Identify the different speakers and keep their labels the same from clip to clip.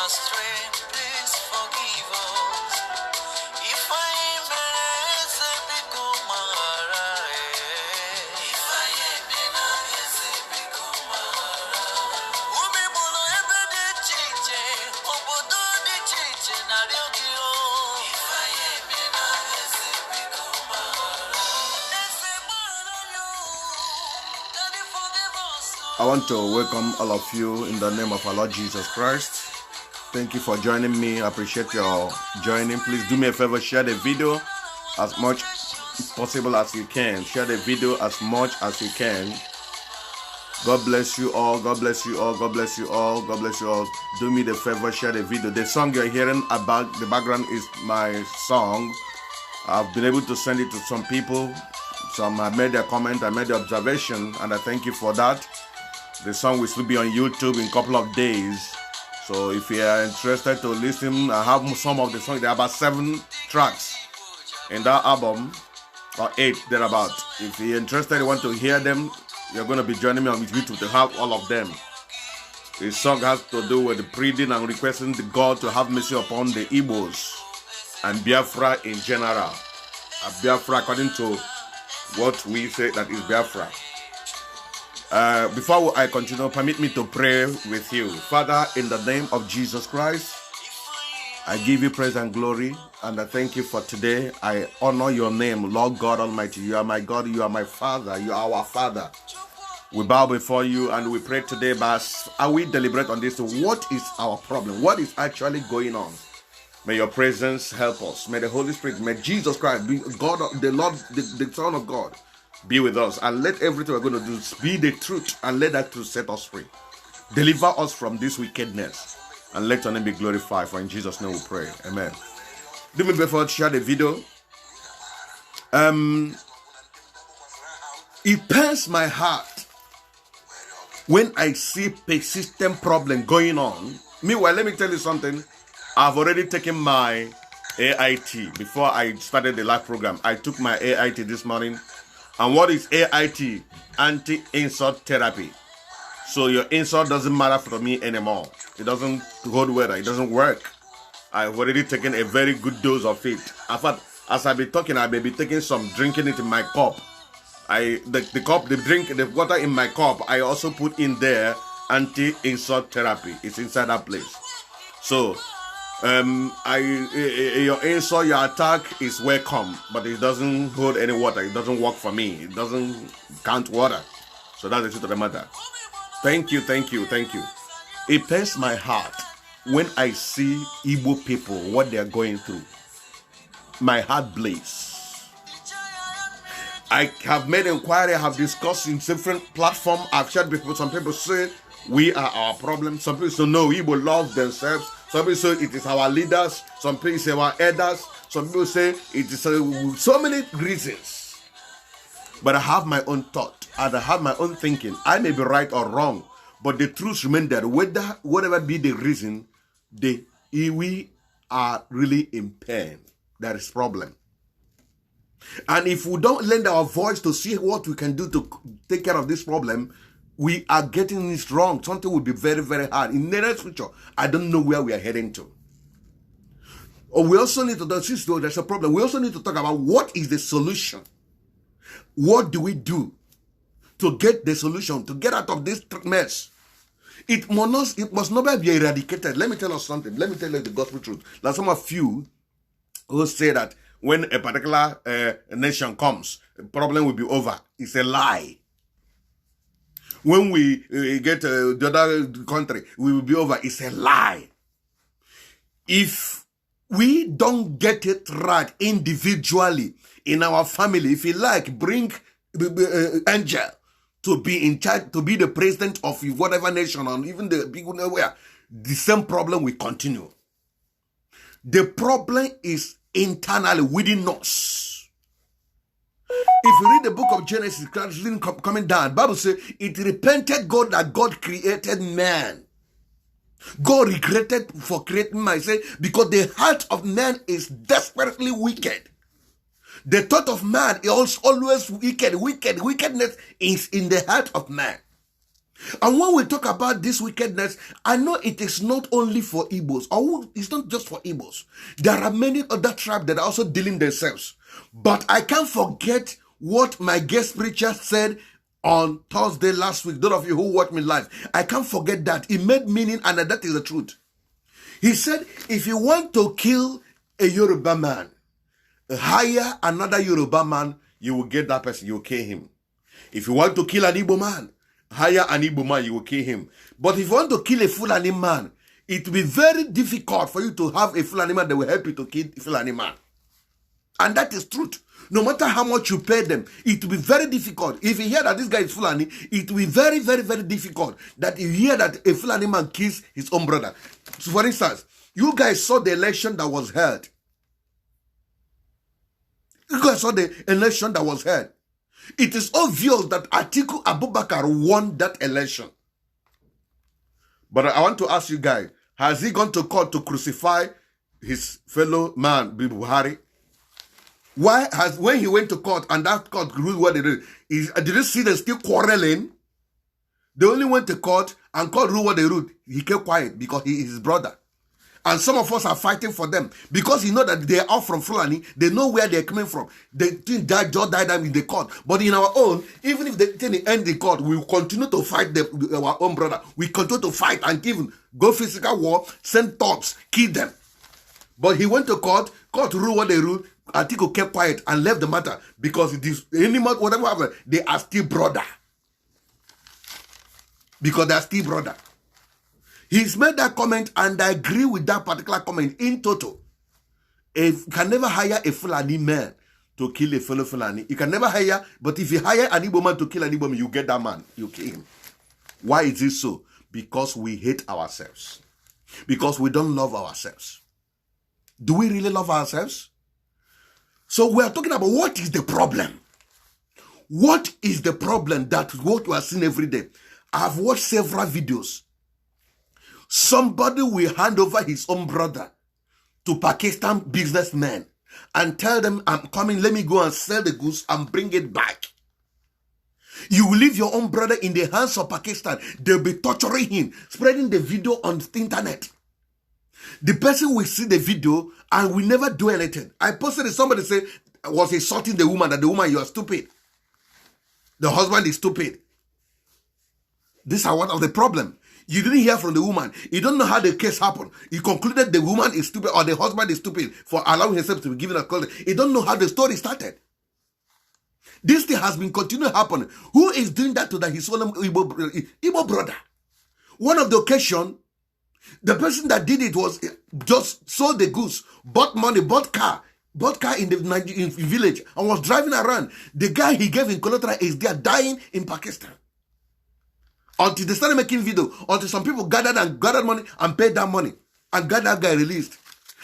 Speaker 1: astray, please forgive us. If I am a Kumara, if I am a Kumara, Umi Bolo ebe de chiche, obodo de chiche na ryokio. If I am a Kumara,
Speaker 2: I want to welcome all of you in the name of our Lord Jesus Christ. Thank you for joining me. I appreciate your joining. Please do me a favor, share the video as much possible as you can. Share the video as much as you can. God bless you all. God bless you all. God bless you all. God bless you all. Do me the favor, share the video. The song you're hearing about the background is my song. I've been able to send it to some people. Some have made their comment, I made the observation, and I thank you for that. The song will still be on YouTube in a couple of days. So if you are interested to listen, I have some of the songs. There are about 7 tracks in that album, or 8 thereabout. If you're interested, you want to hear them, you're going to be joining me on YouTube to have all of them. The song has to do with the pleading and requesting the God to have mercy upon the Igbos and Biafra in general. Biafra according to what we say that is Biafra. Before I continue, permit me to pray with you. Father, in the name of Jesus Christ, I give you praise and glory, and I thank you for today. I honor your name, Lord God Almighty. You are my God, you are my Father, you are our Father. We bow before you and we pray today, but are we deliberate on this? What is our problem? What is actually going on? May your presence help us. May the Holy Spirit, may Jesus Christ, be God, the Lord, the Son of God, be with us, and let everything we're going to do be the truth, and let that truth set us free. Deliver us from this wickedness, and let your name be glorified. For in Jesus' name we pray. Amen. Do me before share the video. It pains my heart when I see persistent problem going on. Meanwhile, let me tell you something. I've already taken my AIT before I started the live program. I took my AIT this morning. And what is AIT? Anti-insult therapy. So your insult doesn't matter for me anymore. It doesn't hold water. It doesn't work. I've already taken a very good dose of it. In fact, as I be talking, I may be taking some, drinking it in my cup. The water in my cup, I also put in there anti-insult therapy. It's inside that place. So your insult, your attack is welcome, but it doesn't hold any water. It doesn't work for me. It doesn't count water. So that's the truth of the matter. Thank you. It pains my heart when I see Igbo people, what they are going through. My heart bleeds. I have made inquiry, I have discussed in different platforms. I've shared people. Some people say we are our problem. Some people say no, Igbo love themselves. Some people say it is our leaders. Some people say our elders. Some people say it is so many reasons. But I have my own thought and I have my own thinking. I may be right or wrong, but the truth remains that whatever be the reason, we are really in pain. There is problem. And if we don't lend our voice to see what we can do to take care of this problem, we are getting this wrong. Something will be very, very hard. In the next future, I don't know where we are heading to. Or we also need to, since there's a problem, we also need to talk about what is the solution. What do we do to get the solution, to get out of this mess? It must not be eradicated. Let me tell us something. Let me tell you the gospel truth. Like some of you who say that when a particular nation comes, the problem will be over. It's a lie. When we get the other country, we will be over. It's a lie. If we don't get it right individually in our family, if you like, bring angel to be in charge, to be the president of whatever nation or even the big nowhere, the same problem will continue. The problem is internally within us. If you read the book of Genesis, coming down, Bible says it repented God that God created man. God regretted for creating man, because the heart of man is desperately wicked. The thought of man is always wicked. Wickedness is in the heart of man. And when we talk about this wickedness, I know it is not only for Igbos, or it's not just for Igbos. There are many other tribes that are also dealing themselves. But I can't forget what my guest preacher said on Thursday last week. Those of you who watch me live, I can't forget that. It made meaning, and that is the truth. He said, if you want to kill a Yoruba man, hire another Yoruba man, you will get that person, you will kill him. If you want to kill an Igbo man, hire an Igbo man, you will kill him. But if you want to kill a Fulani man, it will be very difficult for you to have a Fulani man that will help you to kill a Fulani man. And that is truth. No matter how much you pay them, it will be very difficult. If you hear that this guy is Fulani, it will be very, very, very difficult that you hear that a Fulani man kills his own brother. So for instance, you guys saw the election that was held. You guys saw the election that was held. It is obvious that Atiku Abubakar won that election. But I want to ask you guys, has he gone to court to crucify his fellow man, Buhari? Why has, when he went to court and that court ruled what they did, did you see them still quarreling? They only went to court and court ruled what they ruled. He kept quiet because he is his brother. And some of us are fighting for them because you know that they are all from Fulani. They know where they're coming from. They think that just died in the court. But in our own, even if they end the court, we will continue to fight our own brother. We continue to fight and even go physical war, send thugs, kill them. But he went to court ruled what they ruled. Atiku kept quiet and left the matter because it is any matter, whatever happened, they are still brother. Because they are still brother. He's made that comment and I agree with that particular comment in total. You can never hire a Fulani man to kill a fellow Fulani. You can never hire, but if you hire an Igbo man to kill an Igbo man, you get that man. You kill him. Why is this so? Because we hate ourselves. Because we don't love ourselves. Do we really love ourselves? So we are talking about what is the problem. What is the problem that what we are seeing every day? I've watched several videos. Somebody will hand over his own brother to Pakistan businessmen and tell them, I'm coming, let me go and sell the goods and bring it back. You will leave your own brother in the hands of Pakistan. They'll be torturing him, spreading the video on the internet. The person will see the video and will never do anything. I posted it, somebody said, was insulting the woman, that the woman, you are stupid. The husband is stupid. These are one of the problem. You didn't hear from the woman. You don't know how the case happened. You concluded the woman is stupid or the husband is stupid for allowing himself to be given a call. You don't know how the story started. This thing has been continuing happening. Who is doing that to his own Igbo brother? One of the occasion, the person that did it was just sold the goods, bought money, bought car in the village and was driving around. The guy he gave in collateral is there dying in Pakistan. Until they started making video, until some people gathered money and paid that money and got that guy released.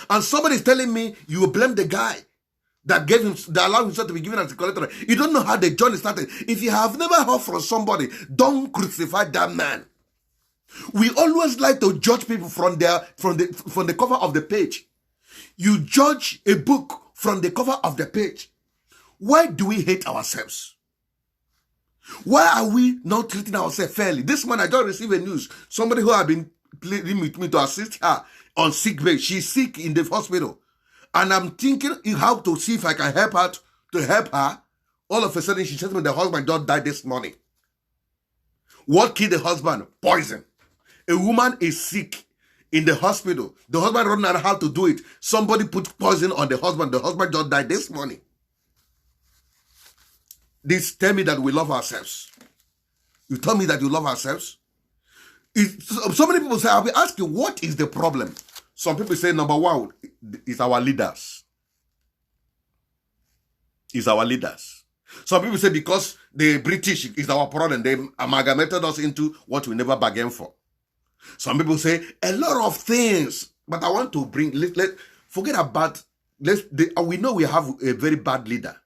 Speaker 2: And somebody is telling me you will blame the guy that allowed himself to be given as a collateral. You don't know how the journey started. If you have never heard from somebody, don't crucify that man. We always like to judge people from the cover of the page. You judge a book from the cover of the page. Why do we hate ourselves? Why are we not treating ourselves fairly? This morning I just received a news. Somebody who had been pleading with me to assist her on sick bed. She's sick in the hospital. And I'm thinking how to see if I can help her to help her. All of a sudden she says to me the husband just died this morning. What killed the husband? Poison. A woman is sick in the hospital. The husband don't know how to do it. Somebody put poison on the husband. The husband just died this morning. This tell me that we love ourselves. You tell me that you love ourselves. So many people say, I'll be asking, what is the problem? Some people say, number one, is our leaders. It's our leaders. Some people say because the British is our problem, they amalgamated us into what we never bargained for. Some people say a lot of things, but I want to bring, forget about, we know we have a very bad leader.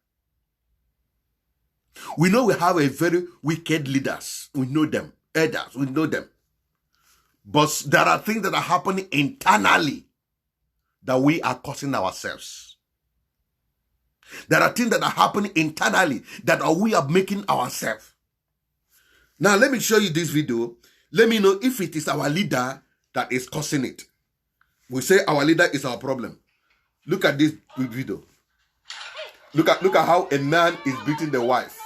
Speaker 2: We know we have a very wicked leaders. We know them. Elders, we know them. But there are things that are happening internally that we are causing ourselves. There are things that are happening internally that we are making ourselves. Now, let me show you this video. Let me know if it is our leader that is causing it. We say our leader is our problem. Look at this video. Look at how a man is beating the wife.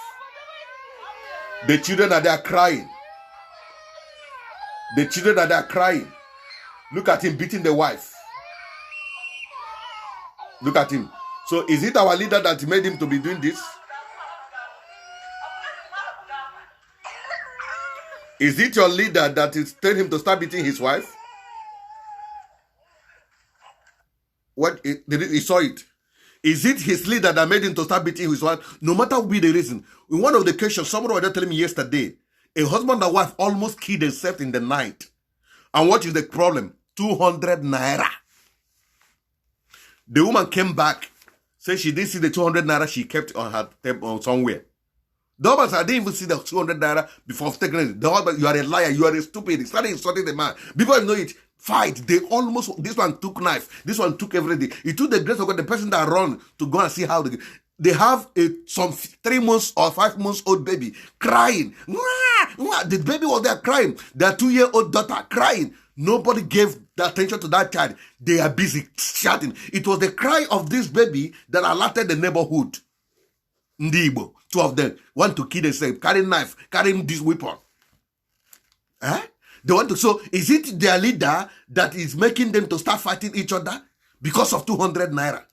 Speaker 2: The children are there crying. The children are there crying. Look at him beating the wife. Look at him. So is it our leader that made him to be doing this? Is it your leader that is telling him to start beating his wife? What? He saw it. Is it his leader that made him to start beating his wife? No matter what be the reason. In one of the cases, someone was telling me yesterday, a husband and wife almost killed themselves in the night. And what is the problem? 200 naira. The woman came back, said she didn't see the 200 naira she kept on her table somewhere. The husband said, I didn't even see the 200 naira before taking it. The husband, you are a liar, you are a stupid. He started insulting the man. Before you know it, fight. They almost, this one took knife, this one took everything. He took the grace of God, the person that run to go and see how they have some 3 months or 5 months old baby crying. The baby was there crying. Their 2-year-old daughter crying. Nobody gave the attention to that child. They are busy shouting. It was the cry of this baby that alerted the neighborhood. Igbo, 2 of them want to kill themselves, carrying knife, carrying this weapon. They want to. So is it their leader that is making them to start fighting each other because of 200 naira?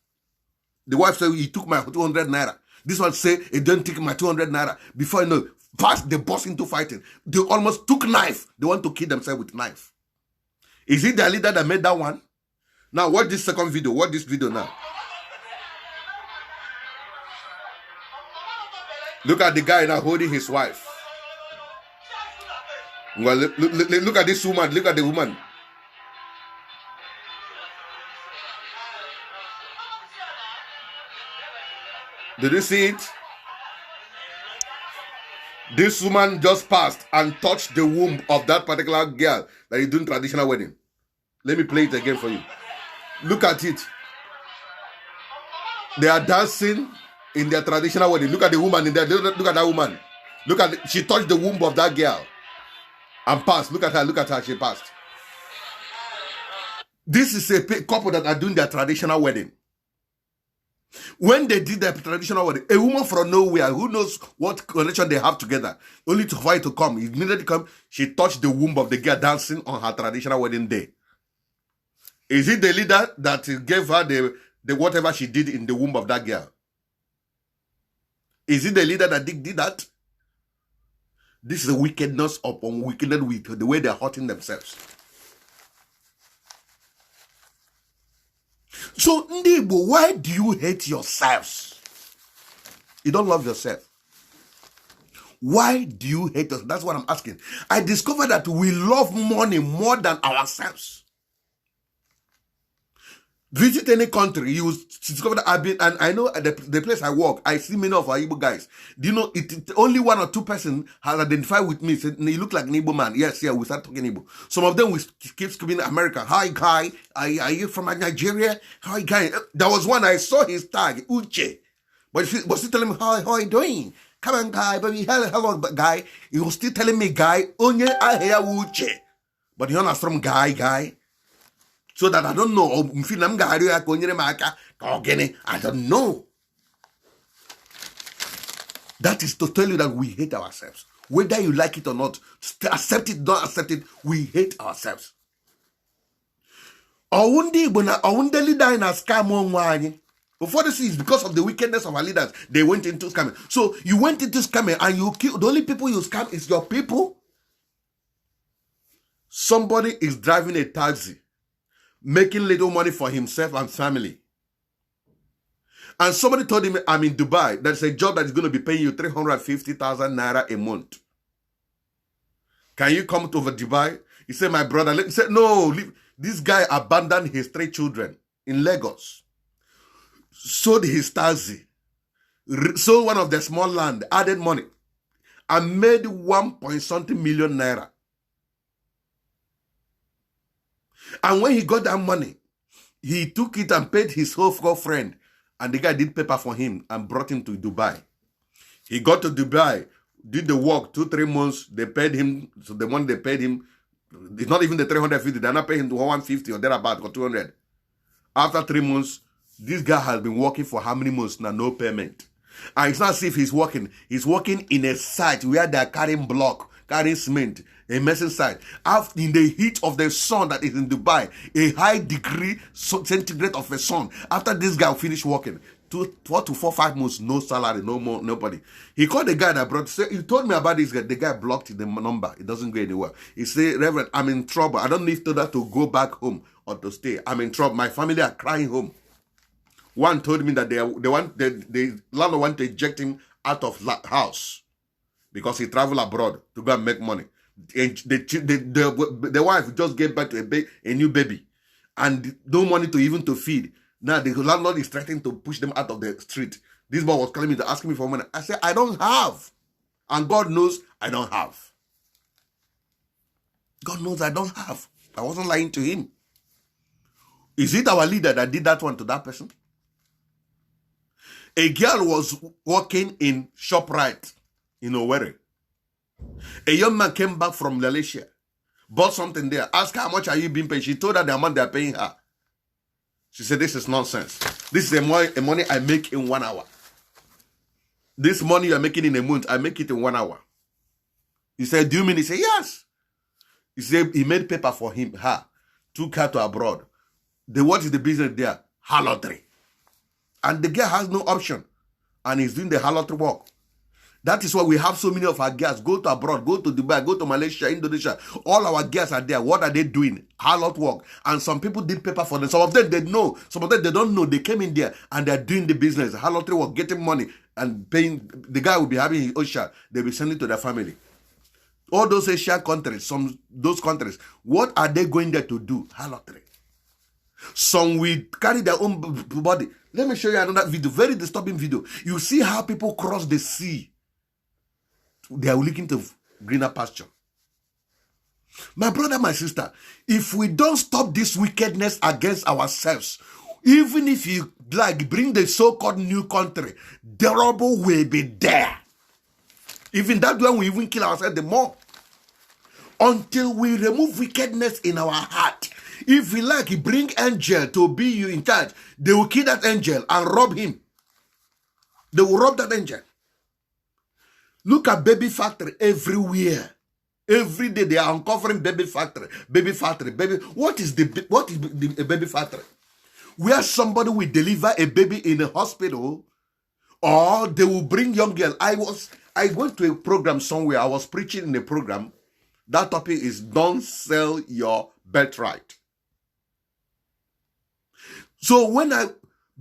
Speaker 2: The wife said, he took my 200 naira. This one say, he don't take my 200 naira. Before you know, fast they burst into fighting. They almost took knife. They want to kill themselves with knife. Is it their leader that made that one? Now watch this second video. Watch this video now. Look at the guy now holding his wife. Well, look at this woman. Look at the woman. Did you see it? This woman just passed and touched the womb of that particular girl that is doing traditional wedding. Let me play it again for you. Look at it. They are dancing in their traditional wedding. Look at the woman in there. Look at that woman. Look at she touched the womb of that girl and passed. Look at her. She passed. This is a couple that are doing their traditional wedding. When they did their traditional wedding, a woman from nowhere, who knows what connection they have together, only to fight to come. Immediately come, she touched the womb of the girl dancing on her traditional wedding day. Is it the leader that gave her the whatever she did in the womb of that girl? Is it the leader that did that? This is a wickedness upon wickedness with the way they are hurting themselves. So, Igbo, why do you hate yourselves? You don't love yourself. Why do you hate us? That's what I'm asking. I discovered that we love money more than ourselves. Visit any country, you will discover that I've been, and I know at the place I work, I see many of our Igbo guys. Do you know, only 1 or 2 persons has identified with me, said, you look like an Igbo man. Yes, yeah, we start talking Igbo. Some of them will keep screaming America. Hi, guy. Are you from Nigeria? Hi, guy. There was one, I saw his tag, Uche. But he was still telling me, how are you doing? Come on, guy, baby. Hello, guy. He was still telling me, guy, onye ahia Uche. But you know, from guy. So that I don't know. I don't know. That is to tell you that we hate ourselves. Whether you like it or not, accept it, don't accept it, we hate ourselves. Before this is because of the wickedness of our leaders. They went into scamming. So you went into scamming and you kill. The only people you scam is your people. Somebody is driving a taxi, making little money for himself and family. And somebody told him, I'm in Dubai. There's a job that is going to be paying you 350,000 naira a month. Can you come to over Dubai? He said, my brother. He said, no, leave. This guy abandoned his 3 children in Lagos. Sold his taxi. Sold one of the small land. Added money. And made 1.something million naira. And when he got that money, he took it and paid his whole girlfriend. And the guy did paper for him and brought him to Dubai. He got to Dubai, did the work 2-3 months. They paid him. So the money they paid him, it's not even the 350. They're not paying him to 150 or thereabout or 200. After 3 months, this guy has been working for how many months now? No payment. And it's not as if he's working. He's working in a site where they're carrying block, carrying cement, a messing site. After, in the heat of the sun that is in Dubai, a high degree centigrade of the sun. After this guy finished working, 4 to 5 months, no salary, no more, nobody. He called the guy that brought, he told me about this guy. The guy blocked the number. It doesn't go anywhere. He said, Reverend, I'm in trouble. I don't need to go back home or to stay. I'm in trouble. My family are crying home. One told me that the landlord want to eject him out of house because he traveled abroad to go and make money. And the wife just gave birth to a new baby and no money to feed. Now the landlord is threatening to push them out of the street. This boy was calling me to ask me for money. I said, I don't have. And God knows I don't have. God knows I don't have. I wasn't lying to him. Is it our leader that did that one to that person? A girl was working in ShopRite in Owerri. A young man came back from Malaysia, bought something there, asked her how much are you being paid. She told her the amount they are paying her. She said, this is nonsense. This is a money I make in 1 hour. This money you are making in a month, I make it in 1 hour. He said, do you mean? He said, yes. He said he made paper for her, took her to abroad. What is the business there? Harlotry. And the girl has no option. And he's doing the harlotry work. That is why we have so many of our girls go to abroad, go to Dubai, go to Malaysia, Indonesia. All our girls are there. What are they doing? Harlot work. And some people did paper for them. Some of them they know. Some of them they don't know. They came in there and they're doing the business. Harlotry work, getting money and paying. The guy will be having his ocean. They'll be sending to their family. All those Asian countries, those countries, what are they going there to do? Harlotry. Some will carry their own body. Let me show you another video, very disturbing video. You see how people cross the sea. They are looking to greener pasture. My brother, my sister, if we don't stop this wickedness against ourselves, even if you bring the so-called new country, the rubble will be there. Even that one we even kill ourselves the more. Until we remove wickedness in our heart. If we bring angel to be you in charge, they will kill that angel and rob him. They will rob that angel. Look at baby factory everywhere. Every day they are uncovering baby factory. What is the baby factory? Where somebody will deliver a baby in a hospital, or they will bring young girl. I went to a program somewhere. I was preaching in a program. That topic is don't sell your birthright. So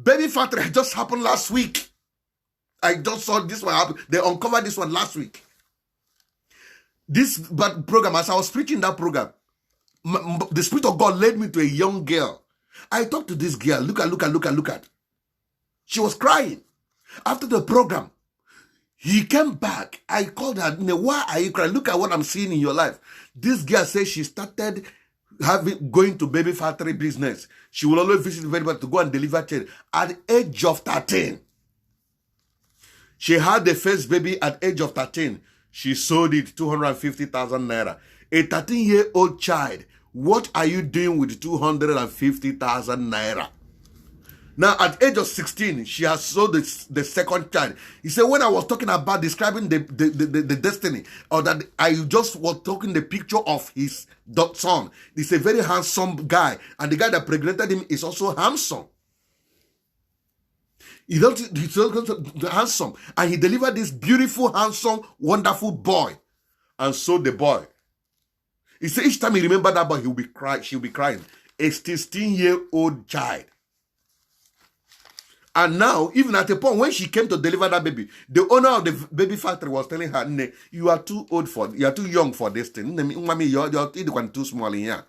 Speaker 2: baby factory just happened last week. I just saw this one happen. They uncovered this one last week. This program, as I was preaching that program, the Spirit of God led me to a young girl. I talked to this girl. Look at. She was crying. After the program, he came back. I called her. Why are you crying? Look at what I'm seeing in your life. This girl says she started going to baby factory business. She will always visit very much to go and deliver child. At the age of 13, she had the first baby at age of 13. She sold it 250,000 naira. A 13-year-old child, what are you doing with 250,000 naira? Now, at age of 16, she has sold the second child. He said, when I was talking about describing the destiny, or that I just was talking the picture of his son. He's a very handsome guy. And the guy that pregnanted him is also handsome. He's handsome. And he delivered this beautiful, handsome, wonderful boy. And so the boy. He said each time he remembered that boy, she'll be crying. A 16-year-old child. And now, even at a point when she came to deliver that baby, the owner of the baby factory was telling her, you are too young for this thing. You're too small in here.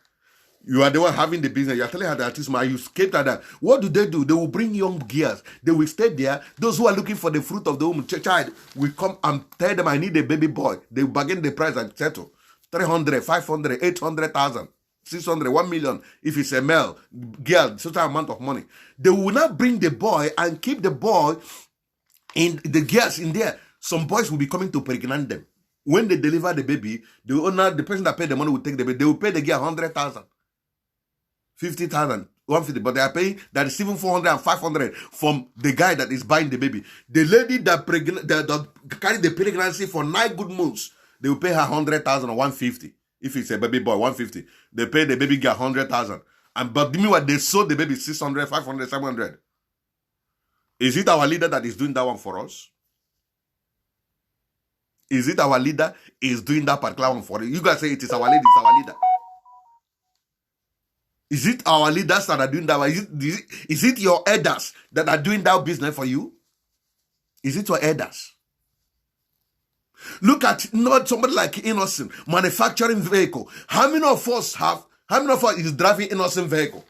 Speaker 2: You are the one having the business. You are telling her that too small. You escaped her that. What do? They will bring young girls. They will stay there. Those who are looking for the fruit of the womb, child, will come and tell them, I need a baby boy. They will bargain the price and settle. 300, 500, 800,000. 600, 1 million, if it's a male girl, certain amount of money. They will not bring the boy and keep the boy in the girls in there. some boys will be coming to pregnant them. When they deliver the baby, the owner, the person that paid the money will take the baby. They will pay the girl 100,000, 50,000, 150, but they are paying that is even 400 and 500 from the guy that is buying the baby. The lady that carried the pregnancy for 9 good months, they will pay her 100,000 or 150. If it's a baby boy, 150. They pay the baby girl 100,000. But meanwhile, they sold the baby 600, 500, 700. Is it our leader that is doing that one for us? Is it our leader is doing that particular one for us? You guys say it is our leader, it's our leader. Is it our leaders that are doing that? Is it your elders that are doing that business for you? Is it your elders? Look at not somebody like Innocent manufacturing vehicle. How many of us is driving Innocent vehicle?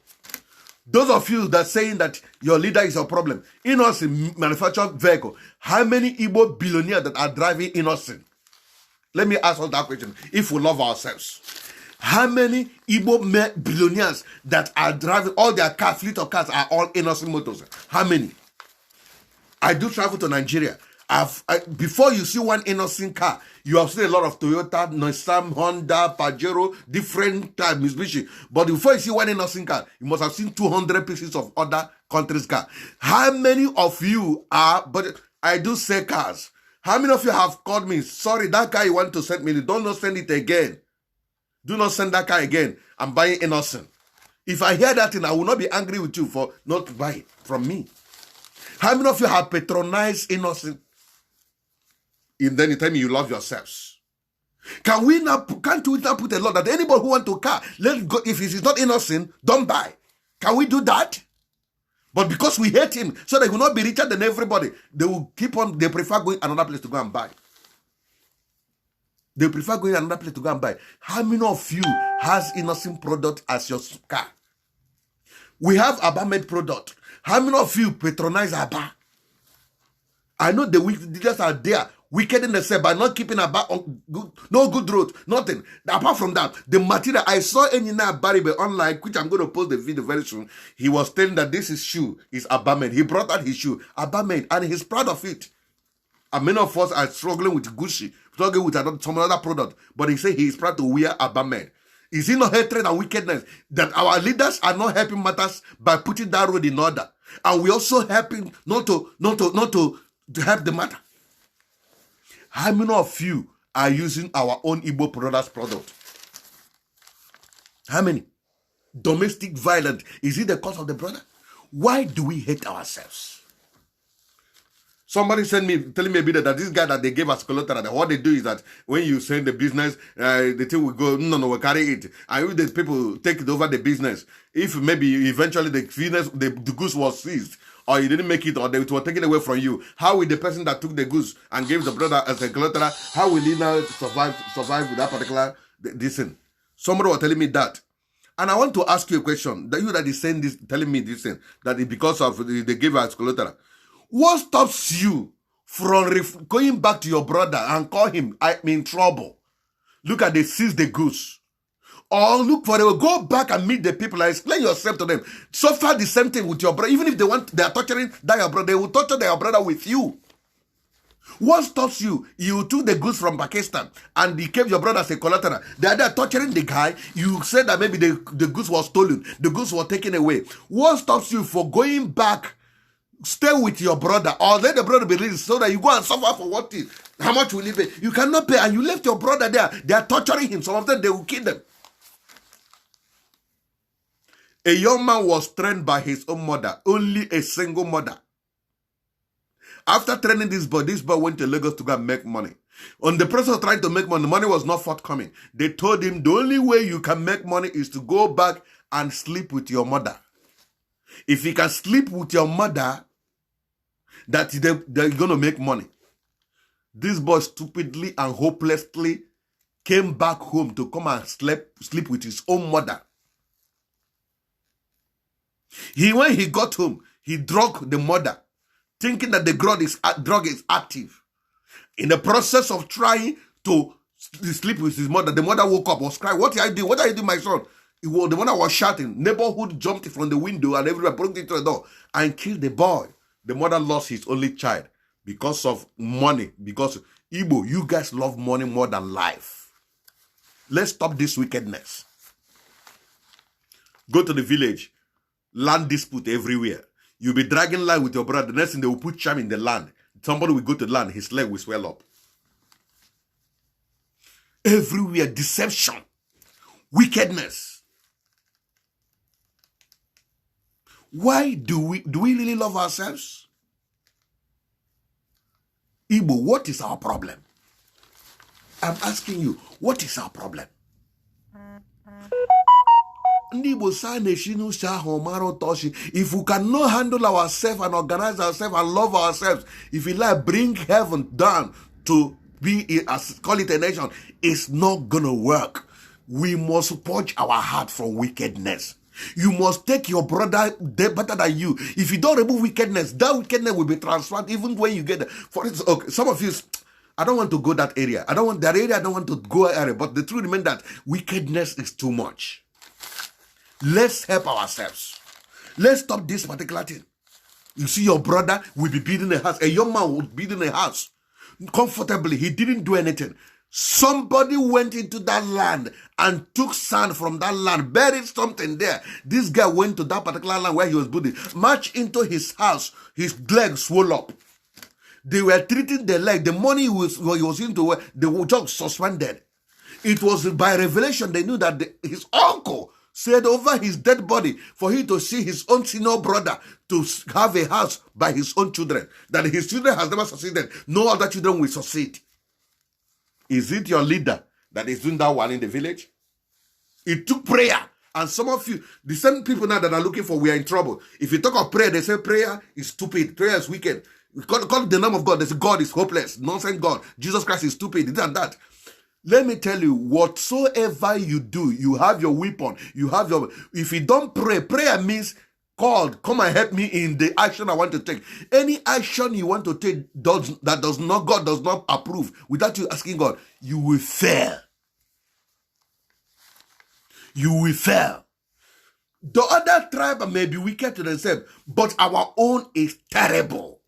Speaker 2: Those of you that saying that your leader is your problem, Innocent manufactured vehicle. How many Igbo billionaires that are driving Innocent? Let me ask us that question. If we love ourselves, how many Igbo billionaires that are driving all their cars, fleet of cars are all Innocent motors? How many? I do travel to Nigeria. Before you see one Innocent car, you have seen a lot of Toyota, Nissan, Honda, Pajero, different type Mitsubishi. But before you see one Innocent car, you must have seen 200 pieces of other countries' car. How many of you are? But I do say cars. How many of you have called me? Sorry, that car you want to send me, don't not send it again. Do not send that car again. I'm buying Innocent. If I hear that thing, I will not be angry with you for not buying it from me. How many of you have patronized Innocent? And then you tell me you love yourselves. Can't we now put a law that anybody who wants to car, let go, if he's not Innocent, don't buy? Can we do that? But because we hate him, so they will not be richer than everybody, they will keep on, they prefer going another place to go and buy. They prefer going another place to go and buy. How many of you has Innocent product as your car? We have Abba made product. How many of you patronize Abba? I know the leaders are there, wicked in themselves by not keeping Abba on no good road, nothing. Apart from that, the material, I saw Enina Baribe online, which I'm going to post the video very soon. He was telling that this is shoe, is Abba made. He brought out his shoe, Abba made, and he's proud of it. And many of us are struggling with Gucci, struggling with some other product, but he said he is proud to wear Abba made. Is it not hatred and wickedness that our leaders are not helping matters by putting that road in order? And we also helping not to help the matter. How many of you are using our own Igbo products product? How many? Domestic violence. Is it the cause of the brother? Why do we hate ourselves? Somebody sent me, telling me a bit that this guy that they gave us collateral, that what they do is that when you send the business, the thing will go, no, we'll carry it. And if the people take over the business, if maybe eventually the business, the goods was seized, or you didn't make it, or they were taken away from you, how will the person that took the goods and gave the brother as a collateral, how will he now survive with that particular this thing? Somebody was telling me that. And I want to ask you a question. That you that is saying this, telling me this thing, that it because of they gave us collateral. What stops you from going back to your brother and call him, I'm in trouble? Look at they seize the goods. Or look for them, go back and meet the people and explain yourself to them. Suffer the same thing with your brother. Even if they are torturing that your brother, they will torture their brother with you. What stops you? You took the goods from Pakistan and you gave your brother as a collateral. They are there torturing the guy. You said that maybe the goods were stolen. The goods were taken away. What stops you for going back? Stay with your brother or let the brother be released so that you go and suffer for what is. How much will he pay? You cannot pay and you left your brother there. They are torturing him. Some of them, they will kill them. A young man was trained by his own mother, only a single mother. After training this boy went to Lagos to go and make money. On the process of trying to make money, the money was not forthcoming. They told him the only way you can make money is to go back and sleep with your mother. If you can sleep with your mother, that they're going to make money. This boy stupidly and hopelessly came back home to come and sleep with his own mother. When he got home, he drugged the mother, thinking that the drug is active. In the process of trying to sleep with his mother, the mother woke up, was crying, "What are you doing? What are you doing, my son?" The mother was shouting. Neighborhood jumped from the window and everybody broke into the door and killed the boy. The mother lost his only child. because of money, because Igbo, you guys love money more than life. Let's stop this wickedness. Go to the village, land dispute everywhere. You'll be dragging line with your brother. The next thing, they will put charm in the land. Somebody will go to the land, his leg will swell up. Everywhere, deception, wickedness. Why do we really love ourselves? Igbo, what is our problem? I'm asking you, what is our problem? If we cannot handle ourselves and organize ourselves and love ourselves, if we like bring heaven down to be, call it a nation, it's not gonna work. We must purge our heart from wickedness. You must take your brother better than you. If you don't remove wickedness, that wickedness will be transferred even when you get there. For instance, okay, some of you, I don't want to go that area. I don't want that area. I don't want to go area. But the truth remains that wickedness is too much. Let's help ourselves. Let's stop this particular thing. You see, your brother will be building a house. A young man would build in a house comfortably. He didn't do anything. Somebody went into that land and took sand from that land, buried something there. This guy went to that particular land where he was building, marched into his house. His leg swelled up. They were treating the leg. The money he was into work, they were just suspended. It was by revelation they knew that his uncle said over his dead body for him to see his own senior brother to have a house by his own children. That his children has never succeeded. No other children will succeed. Is it your leader that is doing that one in the village? It took prayer. And some of you, the same people now that are looking for, we are in trouble. If you talk of prayer, they say prayer is stupid. Prayer is wicked. Call the name of God. They say God is hopeless. Nonsense God. Jesus Christ is stupid. This and that. Let me tell you, whatsoever you do, you have your weapon. You have your... If you don't pray, prayer means, God, come and help me in the action I want to take. Any action you want to take God does not approve, without you asking God, you will fail. You will fail. The other tribe may be wicked to themselves, but our own is terrible.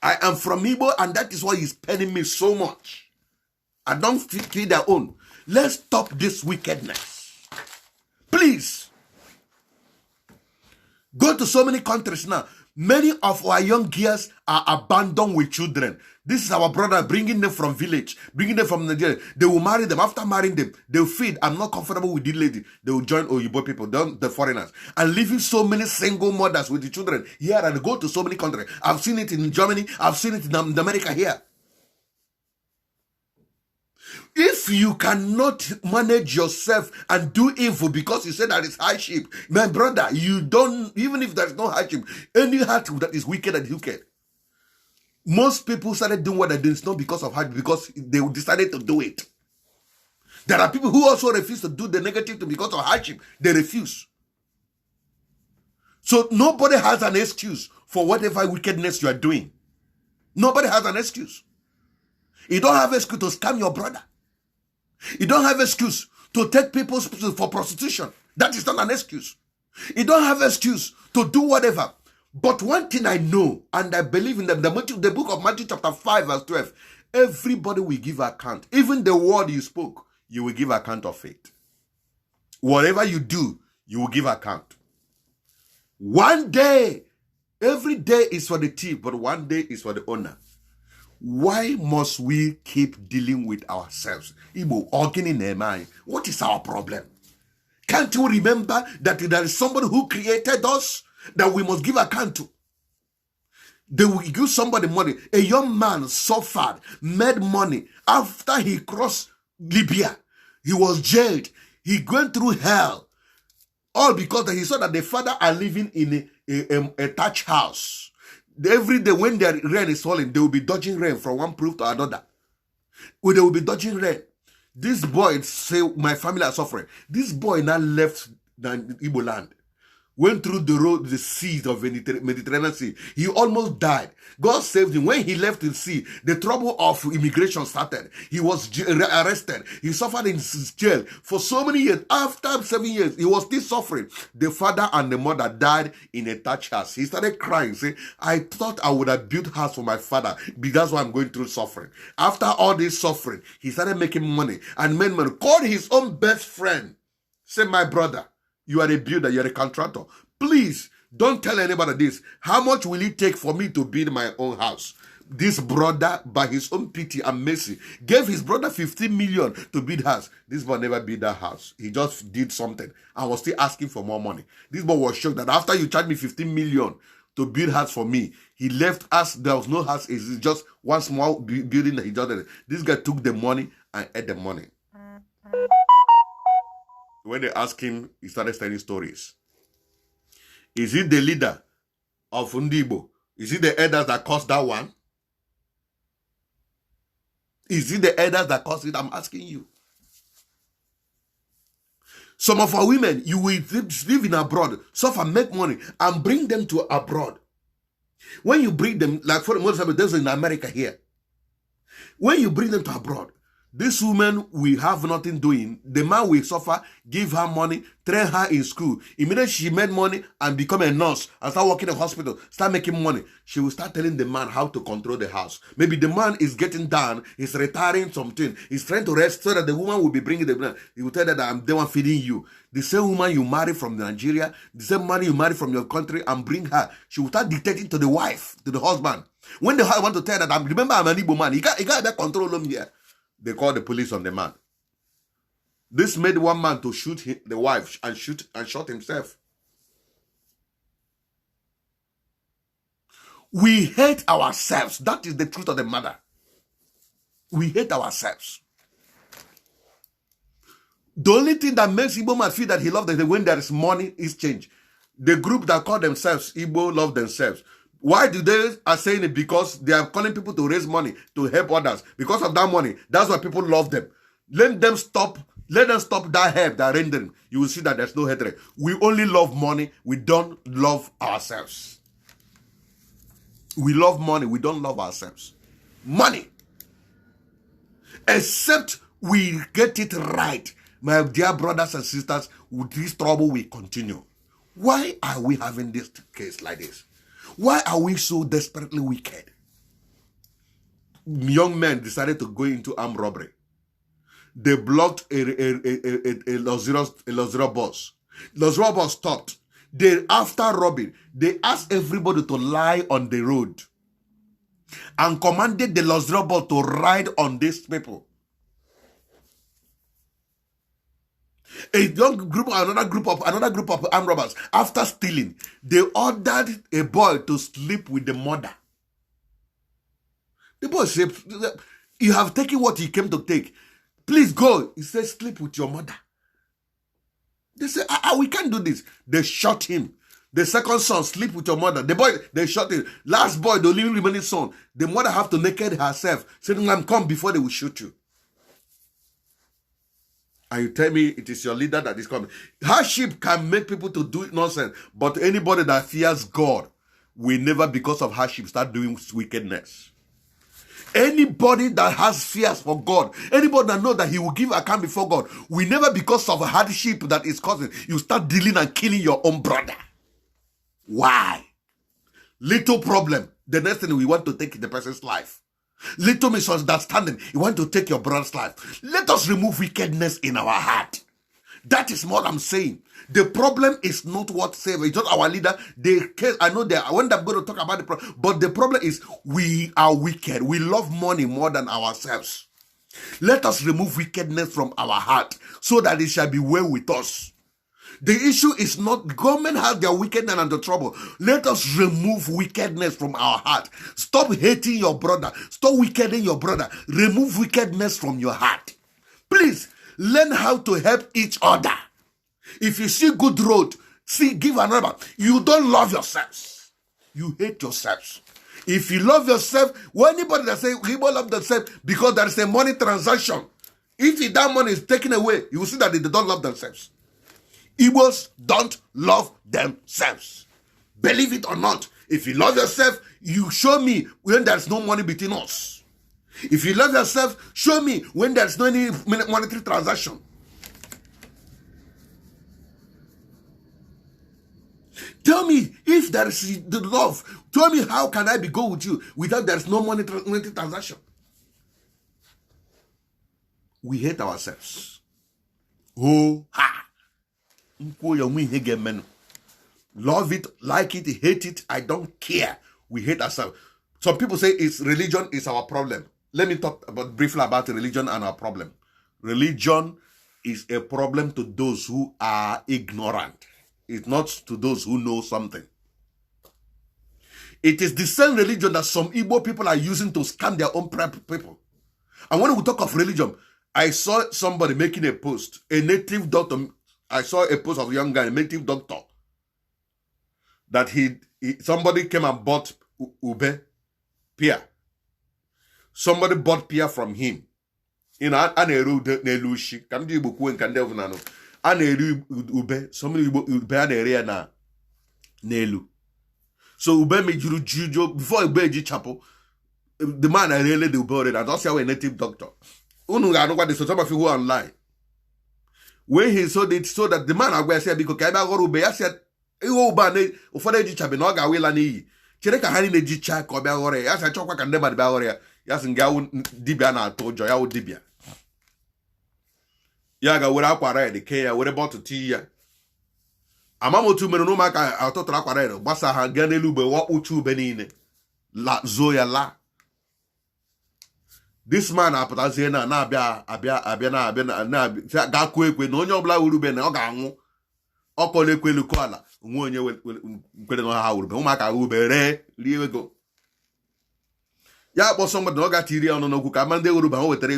Speaker 2: I am from Igbo, and that is why he's paining me so much. I don't feel their own. Let's stop this wickedness. Please. Go to so many countries now. Many of our young girls are abandoned with children. This is our brother bringing them from village, bringing them from Nigeria. They will marry them. After marrying them, they will feed. I'm not comfortable with this lady. They will join Oyibo people, the foreigners, and leaving so many single mothers with the children here and go to so many countries. I've seen it in Germany. I've seen it in America here. If you cannot manage yourself and do evil because you said that it's hardship, my brother, you don't, even if there's no hardship, any heart that is wicked and wicked. Most people started doing what they did, it's not because of hardship, because they decided to do it. There are people who also refuse to do the negative thing because of hardship. They refuse. So nobody has an excuse for whatever wickedness you are doing. Nobody has an excuse. You don't have an excuse to scam your brother. You don't have an excuse to take people for prostitution. That is not an excuse. You don't have an excuse to do whatever. But one thing I know, and I believe in them, the book of Matthew chapter 5 verse 12, everybody will give account. Even the word you spoke, you will give account of it. Whatever you do, you will give account. One day, every day is for the thief, but one day is for the owner. Why must we keep dealing with ourselves? Igbo, organ in their mind. What is our problem? Can't you remember that there is somebody who created us that we must give account to? They will give somebody money. A young man suffered, made money. After he crossed Libya, he was jailed. He went through hell. All because he saw that the father are living in a thatch house. Every day when their rain is falling, they will be dodging rain from one proof to another. They will be dodging rain. This boy say, my family are suffering. This boy now left the Igbo land. went through the road, the seas of the Mediterranean Sea. He almost died. God saved him. When he left the sea, the trouble of immigration started. He was arrested. He suffered in jail for so many years. After 7 years, he was still suffering. The father and the mother died in a thatched house. He started crying, saying, I thought I would have built a house for my father, because that's why I'm going through suffering. After all this suffering, he started making money and made money. Called his own best friend. Said, my brother, you are a builder, you're a contractor. Please, don't tell anybody this. How much will it take for me to build my own house? This brother, by his own pity and mercy, gave his brother 15 million to build house. This boy never built that house. He just did something and was still asking for more money. This boy was shocked that after you charged me 15 million to build house for me, he left us. There was no house. It's just one small building that he just did. This guy took the money and ate the money. When they asked him, he started telling stories. Is it the leader of Igbo? Is it the elders that caused that one? Is it the elders that caused it? I'm asking you. Some of our women, you will live in abroad, suffer, make money, and bring them to abroad. When you bring them, like for example, there's in America here. When you bring them to abroad, this woman will have nothing doing. The man will suffer, give her money, train her in school. Immediately she made money and become a nurse and start working in a hospital, start making money. She will start telling the man how to control the house. Maybe the man is getting down, he's retiring something, he's trying to rest so that the woman will be bringing the man. He will tell her that I'm the one feeding you. The same woman you marry from Nigeria, the same man you marry from your country, and bring her. She will start dictating to the wife, to the husband. When the husband want to tell her that, remember I'm an Igbo man, he can't control him here. They called the police on the man. This made one man to shoot the wife and shot himself. We hate ourselves. That is the truth of the matter. We hate ourselves. The only thing that makes Igbo man feel that he loves them when there is money is change. The group that call themselves Igbo love themselves. Why do they are saying it? Because they are calling people to raise money to help others. Because of that money, that's why people love them. Let them stop that help that rendering. You will see that there's no hatred. We only love money. We don't love ourselves. We love money. We don't love ourselves. Money. Except we get it right. My dear brothers and sisters, this trouble will continue. Why are we having this case like this? Why are we so desperately wicked? Young men decided to go into armed robbery. They blocked a luxurious bus. Luxurious bus stopped. They, after robbing, they asked everybody to lie on the road and commanded the luxurious bus to ride on these people. Another group of armed robbers, after stealing, they ordered a boy to sleep with the mother. The boy said, you have taken what he came to take. Please go. He said, sleep with your mother. They said, we can't do this. They shot him. The second son, sleep with your mother. The boy, they shot him. Last boy, the only remaining son, the mother have to naked herself, saying, come before they will shoot you. And you tell me it is your leader that is coming. Hardship can make people to do nonsense. But anybody that fears God will never, because of hardship, start doing wickedness. Anybody that has fears for God, anybody that knows that he will give account before God, will never, because of hardship that is causing, you start dealing and killing your own brother. Why? Little problem. The next thing we want to take the person's life. Little misunderstanding, you want to take your brother's life. Let us remove wickedness in our heart. That is what I'm saying. The problem is not what saved. It's not our leader. I know that when I'm going to talk about the problem, but the problem is we are wicked. We love money more than ourselves. Let us remove wickedness from our heart so that it shall be well with us. The issue is not, the government has their wickedness and the trouble. Let us remove wickedness from our heart. Stop hating your brother. Stop wickeding your brother. Remove wickedness from your heart. Please, learn how to help each other. If you see good road, give another. You don't love yourselves. You hate yourselves. If you love yourself, when anybody that say people love themselves because there is a money transaction, if that money is taken away, you will see that they don't love themselves. Igbos don't love themselves. Believe it or not, if you love yourself, you show me when there's no money between us. If you love yourself, show me when there's no any monetary transaction. Tell me if there is the love. Tell me how can I be go with you without there's no monetary transaction. We hate ourselves. Oh, ha! Love it, like it, hate it, I don't care. We hate ourselves. Some people say religion is our problem. Let me talk briefly about religion and our problem. Religion is a problem to those who are ignorant. It's not to those who know something. It is the same religion that some Igbo people are using to scam their own people. And when we talk of religion, I saw somebody making a post, a native doctor. I saw a post of a young guy, a native doctor, that somebody came and bought ube, pear. Somebody bought pear from him. You know, aneru nelushi. Kamdi ibuku en kande ovunano. Aneru ube. Somebody ube aneru na nelu. So ube me juju before ube ji chapo. The man I really the ube already. I don't see how a native doctor. Unu ga no what the some of you who are online. When he saw it, so that the man I said because kaiba go ube ya said iwo ba ne ufode ji chabe no ga wela ni. Chere ka hani ne ji cha ko bia gore. Ya sa chokwa ka ndeba bia gore ya. Ya singa dibia na tojo ya dibia. Ya ga were akwara ede ke ya were bottle tea ya. Amamotu mere no maka atotra akwara ede gbasa ha ga n'elu ube wo uchu ube niile. La zo ya la. This man apụtazie na abịa na ga ku ekwe na onye ọbụla wuru ube na ọ ga-anwụ. Ọkọla ekwelu ko ala onwe onye kwere na ha wuru ube ụmụaka ube rie ego. Ya kpọ somebody na ọ ga-tiri ọnụ n'okwu ka mande wuru ube o wetere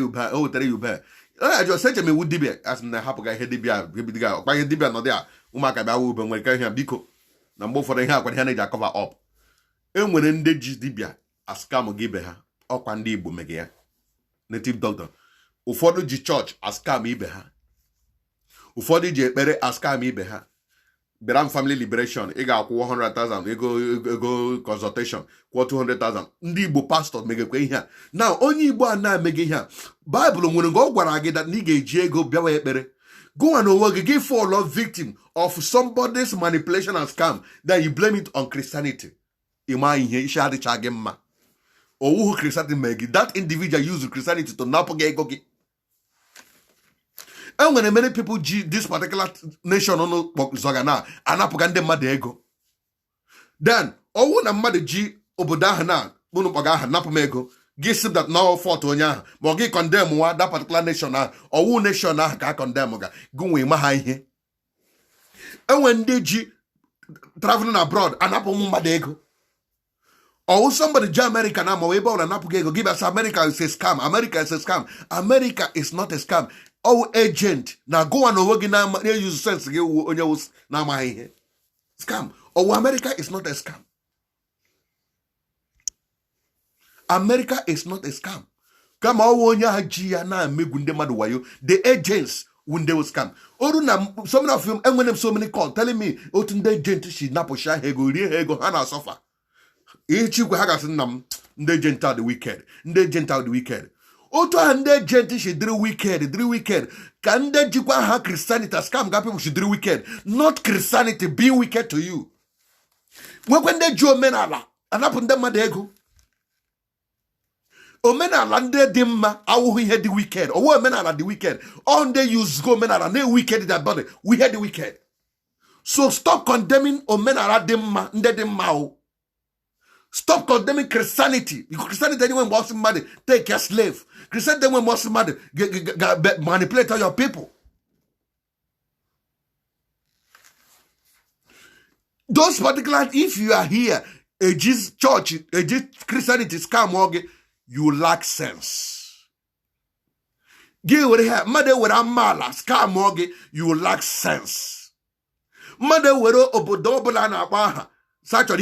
Speaker 2: ya ube. I just said to me would dibia as na hapụ ga ihe dibia bidiga ọkpa ihe dibia nọ dị a ụmụaka bịa ube nwere ka ihe biko na mgbe ụfọdụ ihe akwa ihe na-eji cover up. Enwere ndị ji dibia askam gị ibe ha ọkwa ndị Igbo mege ya. Native doctor. Ụfọdụ ji church askam ibe ha. Ụfọdụ ji ekpere askam ibe ha. Biram Family Liberation, ị ga-akwụ 100,000 ego consultation, kwụọ 200,000. Ndị Igbo pastor megekwa ihe a. Now, onye Igbo a na-emege ihe a. Bible nwere ngo gwara gị that na ị ga-eji ego bịawa ekpere. Go and onwe gị fall of victim of somebody's manipulation and scam, then you blame it on Christianity. Ịma ihe isi adịcha gị mma. Owuhu Christianity megi. That individual used Christianity to napụ gị ego gị. And when many people this particular nation on Zogana, anapuga ndị mmadụ ego. Then, owu na mmadụ ji obodo ahụ na bunupaga ahụ napụ m ego. Gị sip that now fault onye ahụ. Ma gị condemn wa that particular nation ahụ. Owu nation ahụ ka condemn ga. Gị nwe ma ha ihe. And when ndị ji traveling abroad, anapụ m mmadụ ego. Or somebody ji America na ma wee bọọ na napụ gị ego. Give us America is a scam. America is a scam. America is not a scam. Oh, agent. Now go on over now. Use sense. Now my scam. Oh, America is not a scam. America is not a scam. Come on, the agents when they will scam. Oh, some of them, and when them so many call telling me, oh, today agent she naposha hego hana suffer. Each you hagas nam the gentle the wicked. The gentle the wicked. Oto ande gente she drew wicked. Can they jikwa ha Christianity scam ga people she drew wicked. Not Christianity be wicked to you. When they jo menala, anapun dem madego. O menala nde dimma awu he the wicked. O wo menala the wicked. On they use go menala ne wicked that body. We had the wicked. So stop condemning o menala dimma nde dimma. Stop condemning Christianity. Because Christianity, anyone wants somebody, take your slave. Christianity, anyone wants somebody, manipulate all your people. Those particular, if you are here, a Jesus church, a Jesus Christianity scam, you lack sense. Give what here, mother with a mala, scam, you lack sense. Mother with a obodobala, such a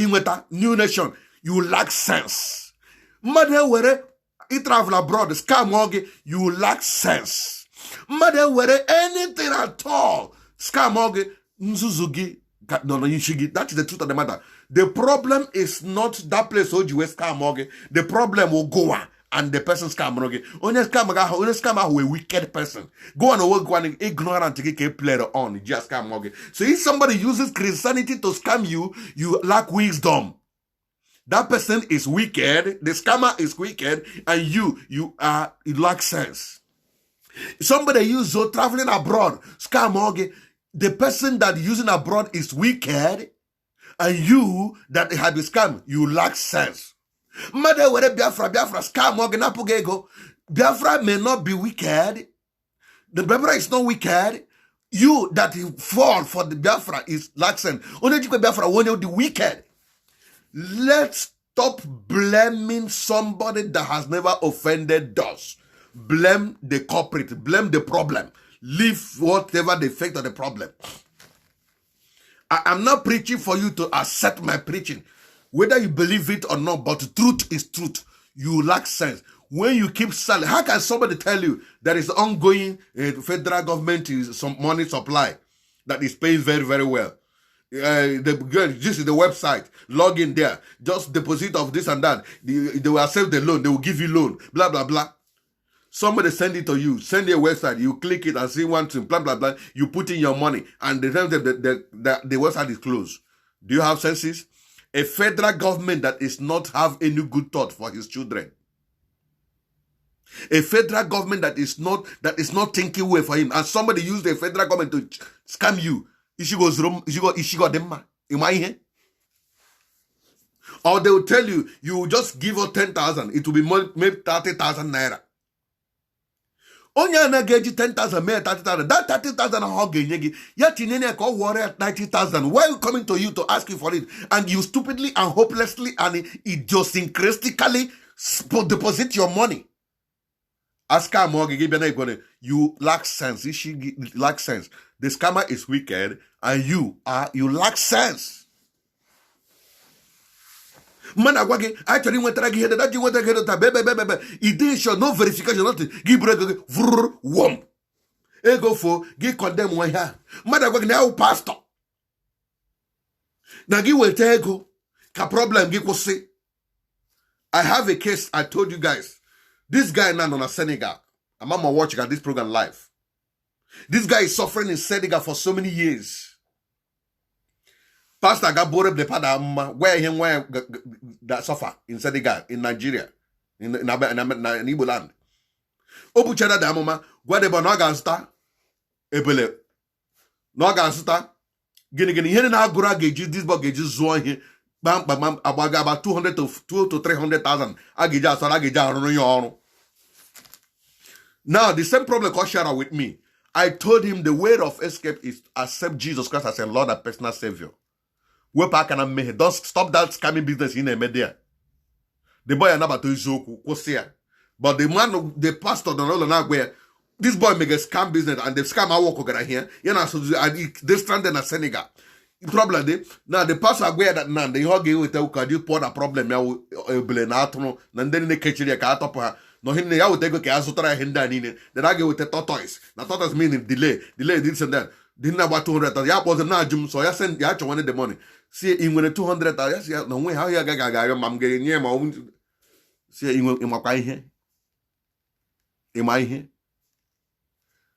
Speaker 2: new nation. You lack sense. Mother were it travel abroad, scam you lack sense. Mother were anything at all, scam Nzuzugi, no, Yishigi. That is the truth of the matter. The problem is not that place where you scam. The problem will go on. And the person scam only scammer who a wicked person. Go on work one ignorant to get player on just scam. So if somebody uses Christianity to scam you, you lack wisdom. That person is wicked, the scammer is wicked, and you lack sense. Somebody use traveling abroad, scam. The person that using abroad is wicked, and you that have been scammed, you lack sense. Mother, where Biafra scam ego. Biafra may not be wicked. The Biafra is not wicked. You that fall for the Biafra is laxen. Only Biafra when you're the wicked. Let's stop blaming somebody that has never offended us. Blame the culprit. Blame the problem. Leave whatever the effect of the problem. I am not preaching for you to accept my preaching. Whether you believe it or not, but truth is truth. You lack sense. When you keep silent, how can somebody tell you there is ongoing federal government is some money supply that is paying very, very well? This is the website. Log in there. Just deposit of this and that. They will accept the loan. They will give you loan. Blah, blah, blah. Somebody send it to you. Send a website. You click it and see one thing. Blah, blah, blah. You put in your money. And they tell them the website is closed. Do you have senses? A federal government that is not have any good thought for his children. A federal government that is not thinking way for him. And somebody used the federal government to scam you. Ishigo demma. Am I here? Or they will tell you, you will just give us 10,000. It will be maybe 30,000 naira. Onye na geji 10,000, maybe 30,000. That 30,000 how genye yet in any call worry at 90,000. Why are you coming to you to ask you for it? And you stupidly and hopelessly and idiosyncratically deposit your money. Ask her more, you lack sense. She lack sense. The scammer is wicked, and you lack sense. Man, I tell you what I get that you want to get a baby. It show no verification, nothing. Give worm. Ego for give condemn one here. Man, I now pastor. Now give will tell go. Ka problem give will say. I have a case. I told you guys. This guy now on a Senegal. I'm on my watching at this program live. This guy is suffering in Senegal for so many years. Pastor got bored the pada where that suffer in Senegal, in Nigeria, in Igbo land. Obu chada da mama, gwadeba no ga ebele. No ga gini here na agura geji this boy geji zo here. Bam about 200 to 300,000. Agija so agija run your. Now the same problem called Shara with me. I told him the way of escape is accept Jesus Christ as a Lord and personal Savior. Don't stop that scamming business in a media. The boy and about to Joku, but the man, the pastor, don't know where this boy make a scam business and the scam I walk over here. You know, so they stranded in Senegal. Problem now the pastor aware that now the hug with you pour a problem now and then the kitchen cat up. No, him ya would take a Azutra Hinda in then I go with the tortoise. Now tortoise meaning delay this and that. Didn't about 200,000. Ya was a najum, so I sent ya wanted the money. See, in when 200,000, yes, no way how you got I'm getting near my own. See, in my here. Am I here?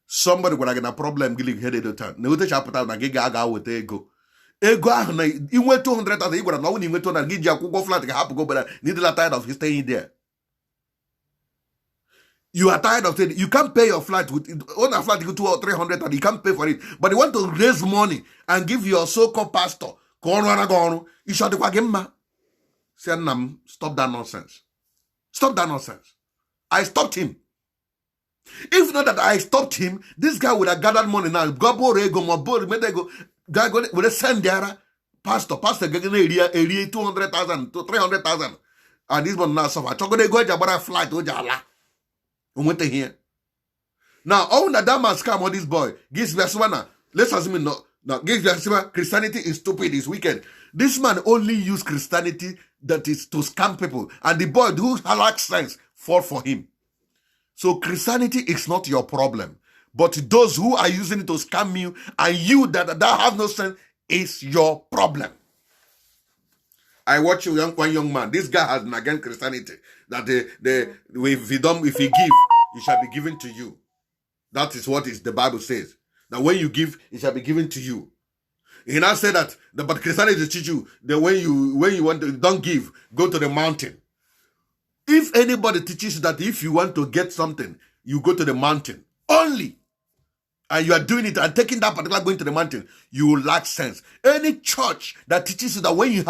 Speaker 2: Somebody would have a problem getting headed at the time. No, the chapter and gaga with ego. Ego, you went 200,000. You would have known you went to and give you a go flat, have to go, but need a tired of his staying there. You are tired of saying you can't pay your flight with on a flight you go 200 or 300 and you can't pay for it. But you want to raise money and give your so-called pastor. You should say, stop that nonsense. Stop that nonsense. I stopped him. If not that I stopped him, this guy would have gathered money now. Guy would have sent there pastor getting area 200,000 to 300,000. And this one now suffer. Chocolate go to flight to went to here. Now, all that man scam on this boy. Gives Veswana. Let's assume no. Gives Veswana. Christianity is stupid. It's wicked. This man only used Christianity that is to scam people. And the boy who lacks sense fall for him. So Christianity is not your problem. But those who are using it to scam you, and you that have no sense, is your problem. I watch one young man. This guy has been against Christianity. That if you give, it shall be given to you. That is what the Bible says. That when you give, it shall be given to you. He now said that, but Christianity teach you that when you want to, don't give, go to the mountain. If anybody teaches you that if you want to get something, you go to the mountain only, and you are doing it and taking that particular going to the mountain, you will lack sense. Any church that teaches you that when you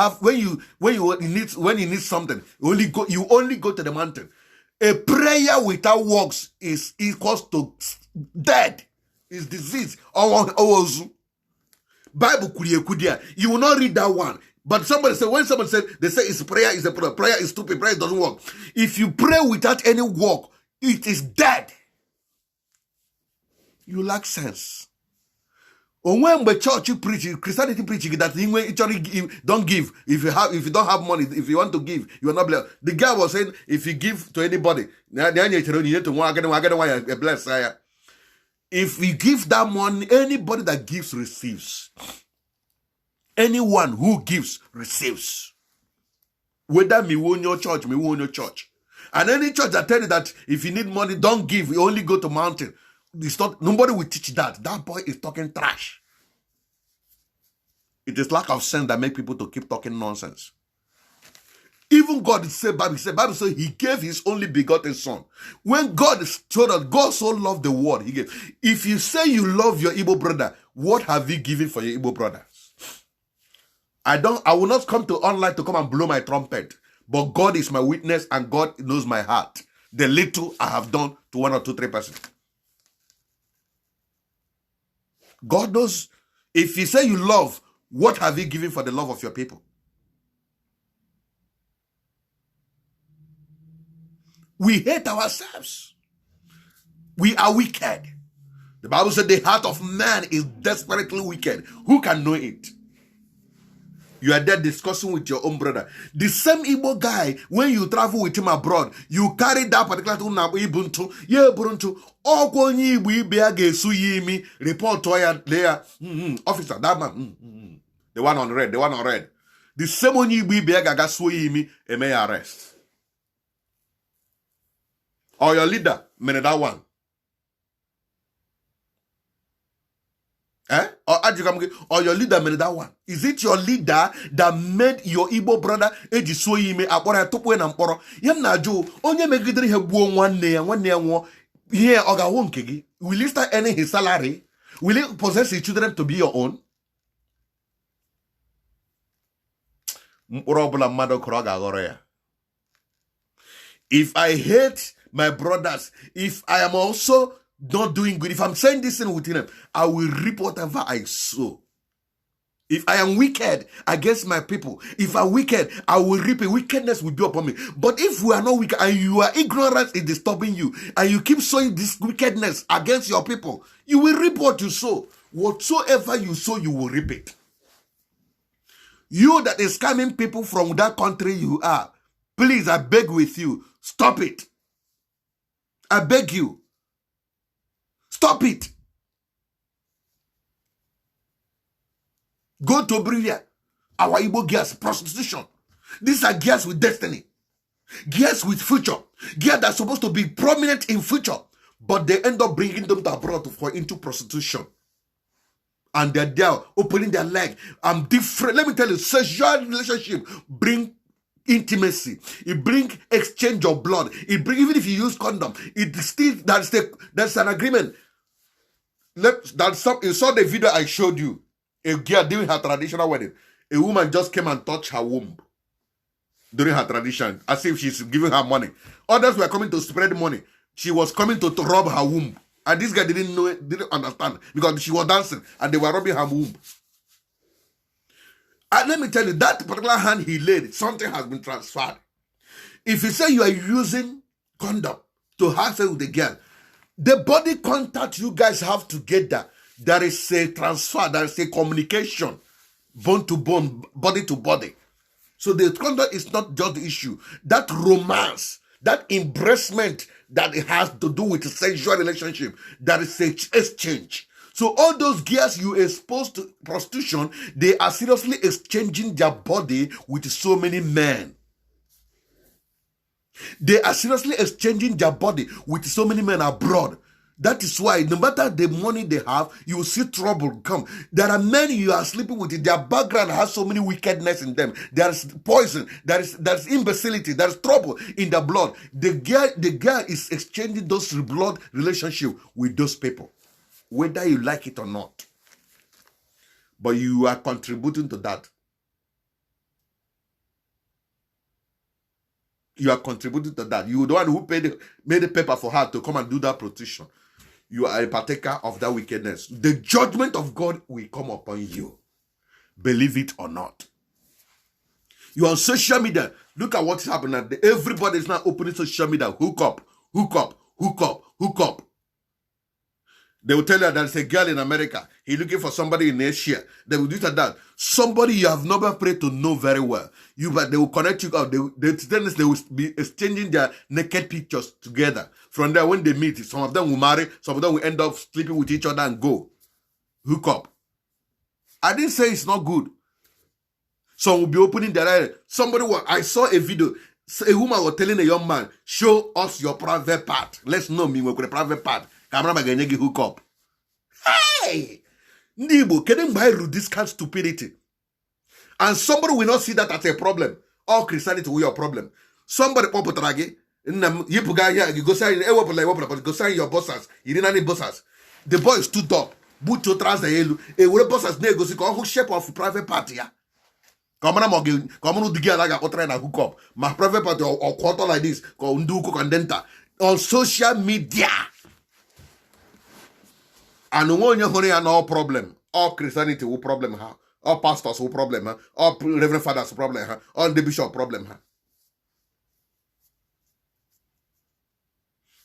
Speaker 2: need something, you only go to the mountain. A prayer without works is equals to dead, is disease. Bible kudia. You will not read that one. But when somebody said, they say it's prayer is a prayer. Prayer is stupid. Prayer doesn't work. If you pray without any work, it is dead. You lack sense. Or when the church you preach, Christianity preaching that don't give. If you don't have money, if you want to give, you are not blessed. The guy was saying, if you give to anybody, if you give that money, anybody that gives receives. Anyone who gives receives. Whether me own your church, me own your church. And any church that tell you that if you need money, don't give, you only go to mountain. Nobody will teach that. That boy is talking trash. It is lack of sense that make people to keep talking nonsense. Even God said, Bible said he gave his only begotten son. When God told us, God so loved the world, he gave. If you say you love your Igbo brother, what have you given for your Igbo brother? I will not come to online to come and blow my trumpet. But God is my witness and God knows my heart. The little I have done to 1 or 2, 3 persons. God knows. If you say you love, what have you given for the love of your people? We hate ourselves. We are wicked. The Bible said the heart of man is desperately wicked. Who can know it? You are there discussing with your own brother. The same Igbo guy, when you travel with him abroad, you carry that particular thing na Ubuntu, Ogonyi Igbo Ibe ga-esu yimi, report to ya, officer, that man, the one on red. The same Onyi Igbo Ibe ga su yimi, may arrest. Or your leader, made that one. Or your leader made that one. Is it your leader that made your Igbo brother eji so yime akpora topwe na mkporo? Yem na aju onye megidere he gbuo nwanne ya nwo here oga wo nke gi. Will you start earning his salary? Will you possess his children to be your own? Mkporo ọbụla mmadụ kọrọ ga-aghọrọ ya. If I hate my brothers, if I am also not doing good, if I'm saying this thing within them, I will reap whatever I sow. If I am wicked against my people, if I'm wicked, I will reap it. Wickedness will be upon me. But if we are not wicked and you are ignorant is disturbing you, and you keep sowing this wickedness against your people, you will reap what you sow. Whatsoever you sow, you will reap it. You that is scamming people from that country you are, please, I beg with you, stop it. I beg you. Stop it. Go to Brillia. Our Igbo girls, prostitution. These are girls with destiny. Girls with future. Girls that are supposed to be prominent in future. But they end up bringing them to abroad into prostitution. And they're there opening their leg. I'm different. Let me tell you, sexual relationship bring intimacy. It bring exchange of blood. It bring, even if you use condom, it still, that's an agreement. You saw the video I showed you. A girl doing her traditional wedding. A woman just came and touched her womb during her tradition, as if she's giving her money. Others were coming to spread money. She was coming to rob her womb. And this guy didn't know it, didn't understand, because she was dancing and they were robbing her womb. And let me tell you, that particular hand he laid, something has been transferred. If you say you are using condom to have sex with the girl, the body contact you guys have together, there is a transfer, there is a communication, bone to bone, body to body. So the contact is not just the issue. That romance, that embracement, that it has to do with a sexual relationship. That is exchange. So all those girls you expose to prostitution, they are seriously exchanging their body with so many men. They are seriously exchanging their body with so many men abroad. That is why no matter the money they have, you will see trouble come. There are men you are sleeping with. Their background has so many wickedness in them. There is poison. There is imbecility. There is trouble in the blood. The girl is exchanging those blood relationship with those people, whether you like it or not. But you are contributing to that. You are contributing to that. You are the one who made the paper for her to come and do that prostitution. You are a partaker of that wickedness. The judgment of God will come upon you. Believe it or not. You are on social media. Look at what's happening. Everybody is now opening social media. Hook up, hook up, hook up, hook up. They will tell you there's a girl in America. He's looking for somebody in Asia. They will do that. Somebody you have never prayed to know very well. But they will connect you up. They will be exchanging their naked pictures together. From there, when they meet, some of them will marry. Some of them will end up sleeping with each other and go. Hook up. I didn't say it's not good. Some will be opening their eyes. I saw a video. A woman was telling a young man, show us your private part. Let's know me with the private part. Hook up. Hey! Igbo, can you buy this kind of stupidity? And somebody will not see that as a problem. All Christianity will be a problem. Somebody pop tragi. You go sign your bosses. You didn't need bosses. The boy stood up. Boot to trans the yellow. A will bosses negotiate who shape of private party. Come on, the girl like a train and hook up. My private party or quarter like this. On social media. And when you have no problem, all Christianity will problem her, all pastors will problem her, all reverend fathers will problem her, all the bishop problem her.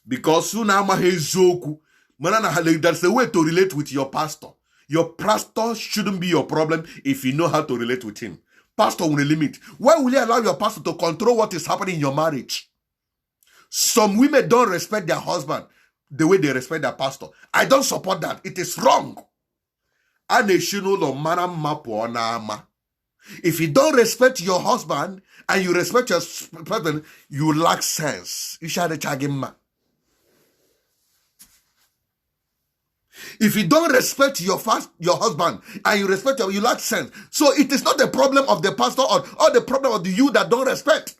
Speaker 2: Because soon there's a way to relate with your pastor. Your pastor shouldn't be your problem if you know how to relate with him. Pastor will limit. Why will you allow your pastor to control what is happening in your marriage? Some women don't respect their husband the way they respect their pastor. I don't support that. It is wrong. If you don't respect your husband and you respect your husband, you lack sense. If you don't respect your husband and you respect you lack sense. So it is not the problem of the pastor or the problem of you that don't respect.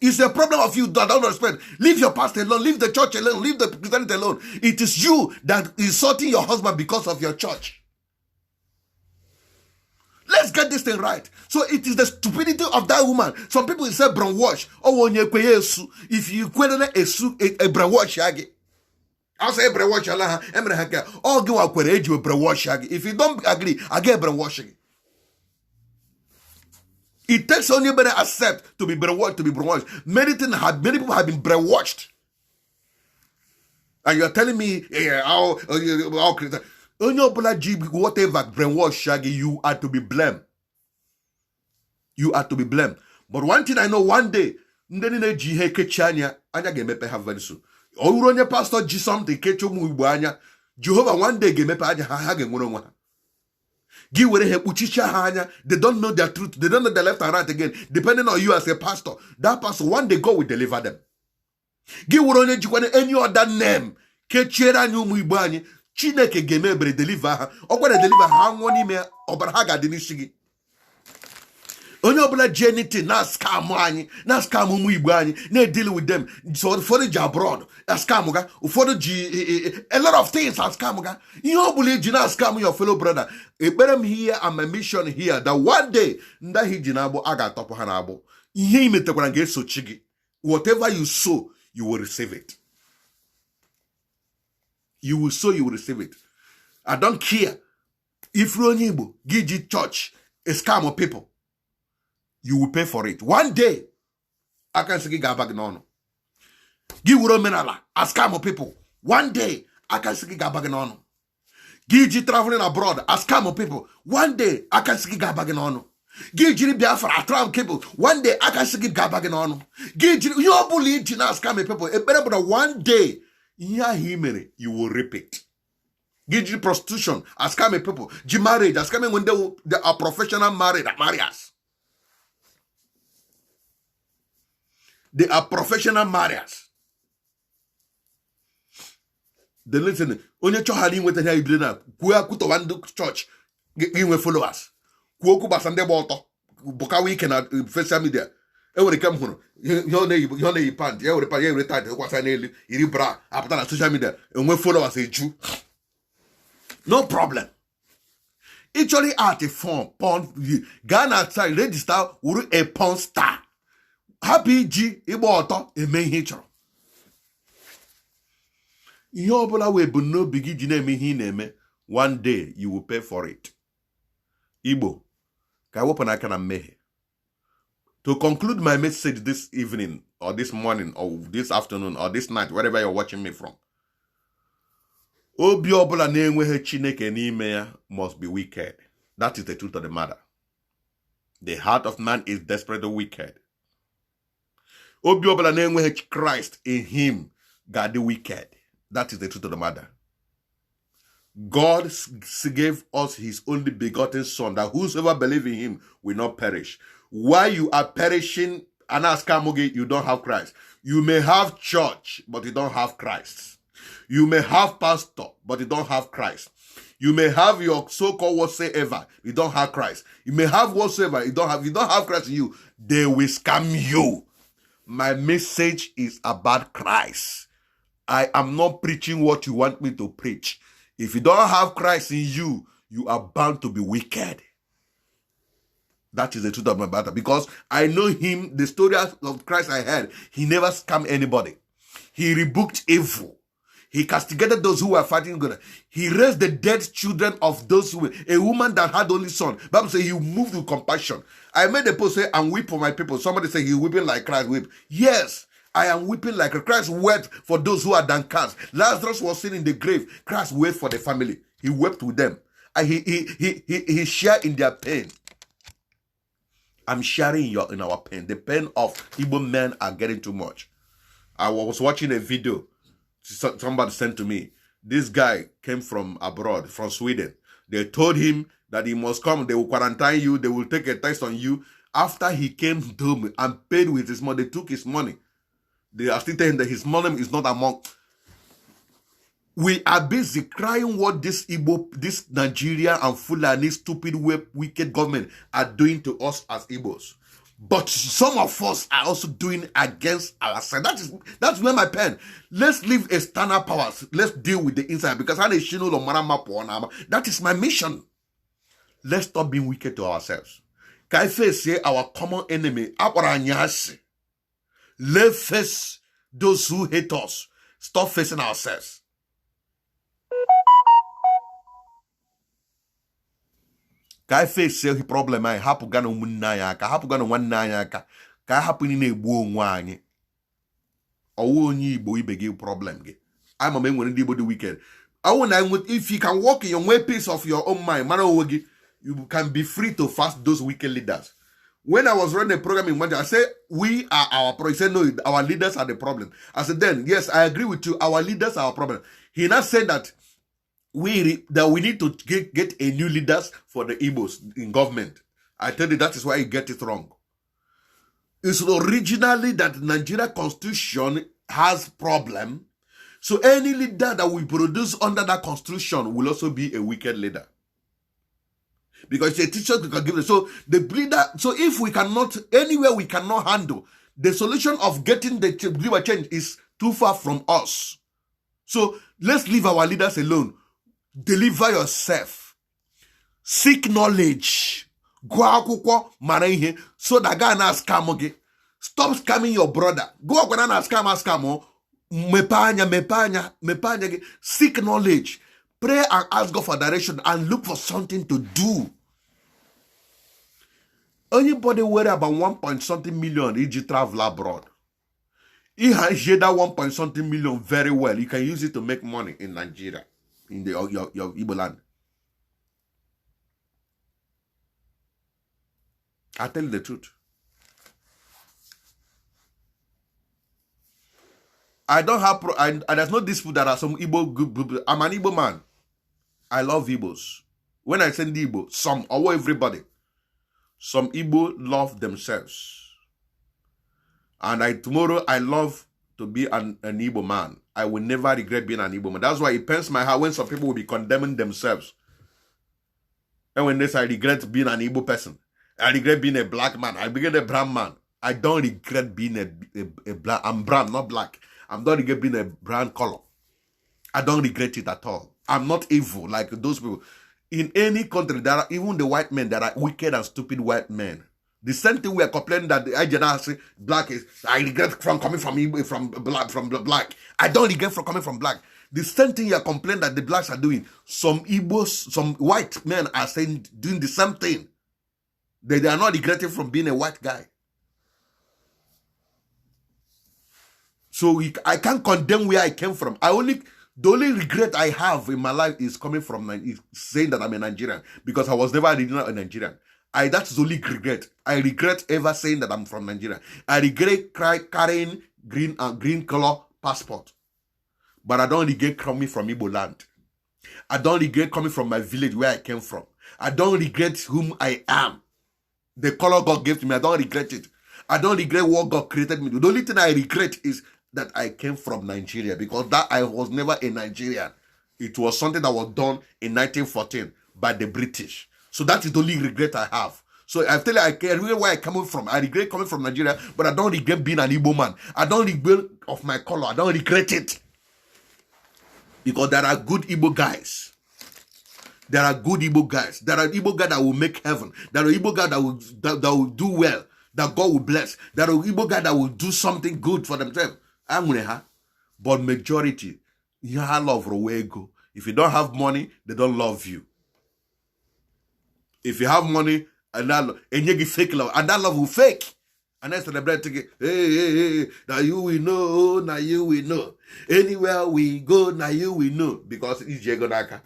Speaker 2: It's a problem of you that don't respect. Leave your pastor alone. Leave the church alone. Leave the Christianity alone. It is you that is insulting your husband because of your church. Let's get this thing right. So it is the stupidity of that woman. Some people will say brainwash. Oh, if you a brainwash, I'll say brainwash. Oh, go out brainwash. If you don't agree, I get brainwashing. It takes only better accept to be brainwashed. Many people have been brainwashed. And you're telling me, whatever brainwash, you are to be blamed. You are to be blamed. But one thing I know, one day, pastor G something, Jehovah one day they don't know their truth. They don't know the left and right again. Depending on you as a pastor, that pastor one day God will deliver them. Give any other name. Chineke gemebre deliver her. Or when they deliver her, one email or Brahaga Dinishigi. Only obla jenity na scam wanyi na scam muibani na deal with them. So for the abroad a scamuga for the a lot of things are scamuga. You don't believe you scam your fellow brother. A better here and my mission here that one day that he jinabo aga top hanabo. He me te get so chigi. Whatever you sow, you will receive it. You will sow, you will receive it. I don't care if you're Igbo, Gigi church, a scam of people. You will pay for it. One day, I can say Gabag no. Give Menala, a scam of people. One day, I can say Gabag no. Gigi traveling abroad, a scam of people. One day, I can say Gabag no. Gijiri Biafra attract people. One day I can see Gabagin on. Gijiri, you believe in us coming people. A better but one day, you will repeat. Gijiri prostitution, as coming people. G marriage, as coming when they are professional married, marriers. They are professional marriers. They listen. Onye chohali nweta ya ibrena. Kuya kuto wandu church. Inwe followers. Kuoku basande boto. Boka weekend na social media. Ewe rekam huno. Yone ipand. Ewe repa ye retard. Kwa sa neli. Iri bra. Apata na social media. Inwe followers eju. No problem. Actually at a form. Porn. Ghana outside. Register. Uru a porn star. Happy G. Ibo oto. Eme hichoro. One day you will pay for it. Igbo. To conclude my message this evening, or this morning, or this afternoon, or this night, wherever you're watching me from, Obi obula na-enweghị Chineke n'ime ya must be wicked. That is the truth of the matter. The heart of man is desperately wicked. Obi obula na-enweghị Christ in him got the wicked. That is the truth of the matter. God gave us his only begotten son, that whosoever believes in him will not perish. While you are perishing, Anas Kamoge, you don't have Christ. You may have church, but you don't have Christ. You may have pastor, but you don't have Christ. You may have your so-called whatsoever, you don't have Christ. You may have whatsoever, you don't have Christ in you. They will scam you. My message is about Christ. I am not preaching what you want me to preach. If you don't have Christ in you, you are bound to be wicked. That is the truth of my matter. Because I know him, the story of Christ I heard, he never scammed anybody. He rebuked evil. He castigated those who were fighting good. He raised the dead children of those who were, a woman that had only son. Bible says he moved with compassion. I made a post say, I'm weep for my people. Somebody say he's weeping like Christ weep. Yes. I am weeping like Christ wept for those who are downcast. Lazarus was sitting in the grave. Christ wept for the family. He wept with them. And he shared in their pain. I'm sharing in our pain. The pain of Igbo men are getting too much. I was watching a video somebody sent to me. This guy came from abroad, from Sweden. They told him that he must come. They will quarantine you. They will take a test on you. After he came home and paid with his money, they took his money. They are still telling that his money is not among. We are busy crying what this Igbo, this Nigeria and Fulani stupid, wicked government are doing to us as Igbos. But some of us are also doing against ourselves. That's where my pen. Let's leave external powers. Let's deal with the inside. Because that is my mission. Let's stop being wicked to ourselves. Kaife say our common enemy. Let's face those who hate us. Stop facing ourselves. Ka face the problem I hapu gana umunna ya aka hapu gana nwanna anya aka ka hapu ni na-egbu onwe anyị owo onye Igbo ibe gị problem gị ama m enwere ndị Igbo dị wicked. If you can walk in your way peace of your own mind, you can be free to fast those wicked leaders. When I was running a program in Manchester, I said, we are our problem. He said, no, our leaders are the problem. I said, then, yes, I agree with you. Our leaders are our problem. He now said that we need to get a new leaders for the Igbos in government. I tell you, that is why you get it wrong. It's originally that the Nigeria constitution has problem. So any leader that we produce under that constitution will also be a wicked leader. Because a teacher can give it. So the leader, so if we cannot, anywhere we cannot handle, the solution of getting the leader change is too far from us. So let's leave our leaders alone. Deliver yourself. Seek knowledge. Go out mara ihe so that guy na scam oge. Stop scamming your brother. Go out na scam. Mepanya. Seek knowledge. Pray and ask God for direction and look for something to do. Anybody worry about 1.something million if you travel abroad? He has that 1.something million very well. You can use it to make money in Nigeria, in your Igbo land. I tell you the truth. I don't have, there's no dispute that are some Igbo group. I'm an Igbo man. I love Igbos. When I say Igbo, some, or everybody, some Igbo love themselves. And tomorrow I love to be an Igbo man. I will never regret being an Igbo man. That's why it pains my heart when some people will be condemning themselves. And when they say I regret being an Igbo person, I regret being a black man, I regret a brown man. I don't regret being a black. I'm brown, not black. I don't regret being a brown color. I don't regret it at all. I'm not evil like those people. In any country, there are even the white men that are wicked and stupid white men. The same thing we are complaining that the agenda say black is. I regret from coming from black. I don't regret from coming from black. The same thing you are complaining that the blacks are doing. Some Igbos, some white men are saying doing the same thing. They are not regretting from being a white guy. So I can't condemn where I came from. The only regret I have in my life is coming from saying that I'm a Nigerian, because I was never a Nigerian. That's the only regret. I regret ever saying that I'm from Nigeria. I regret carrying green color passport. But I don't regret coming from Igbo land. I don't regret coming from my village where I came from. I don't regret whom I am. The color God gave to me, I don't regret it. I don't regret what God created me. The only thing I regret is that I came from Nigeria, because that I was never a Nigerian. It was something that was done in 1914 by the British. So that is the only regret I have. So I tell you, I regret where I come from. I regret coming from Nigeria, but I don't regret being an Igbo man. I don't regret of my color. I don't regret it. Because there are good Igbo guys. There are good Igbo guys. There are Igbo guys that will make heaven. There are Igbo guys that will do well. That God will bless. There are Igbo guys that will do something good for themselves. But majority, you have love Rowego. If you don't have money, they don't love you. If you have money, and you give fake love, and that love will fake. And then celebrate thinking, hey, now you will know, now you will know. Anywhere we go, now you will know. Because it's Jego Naka.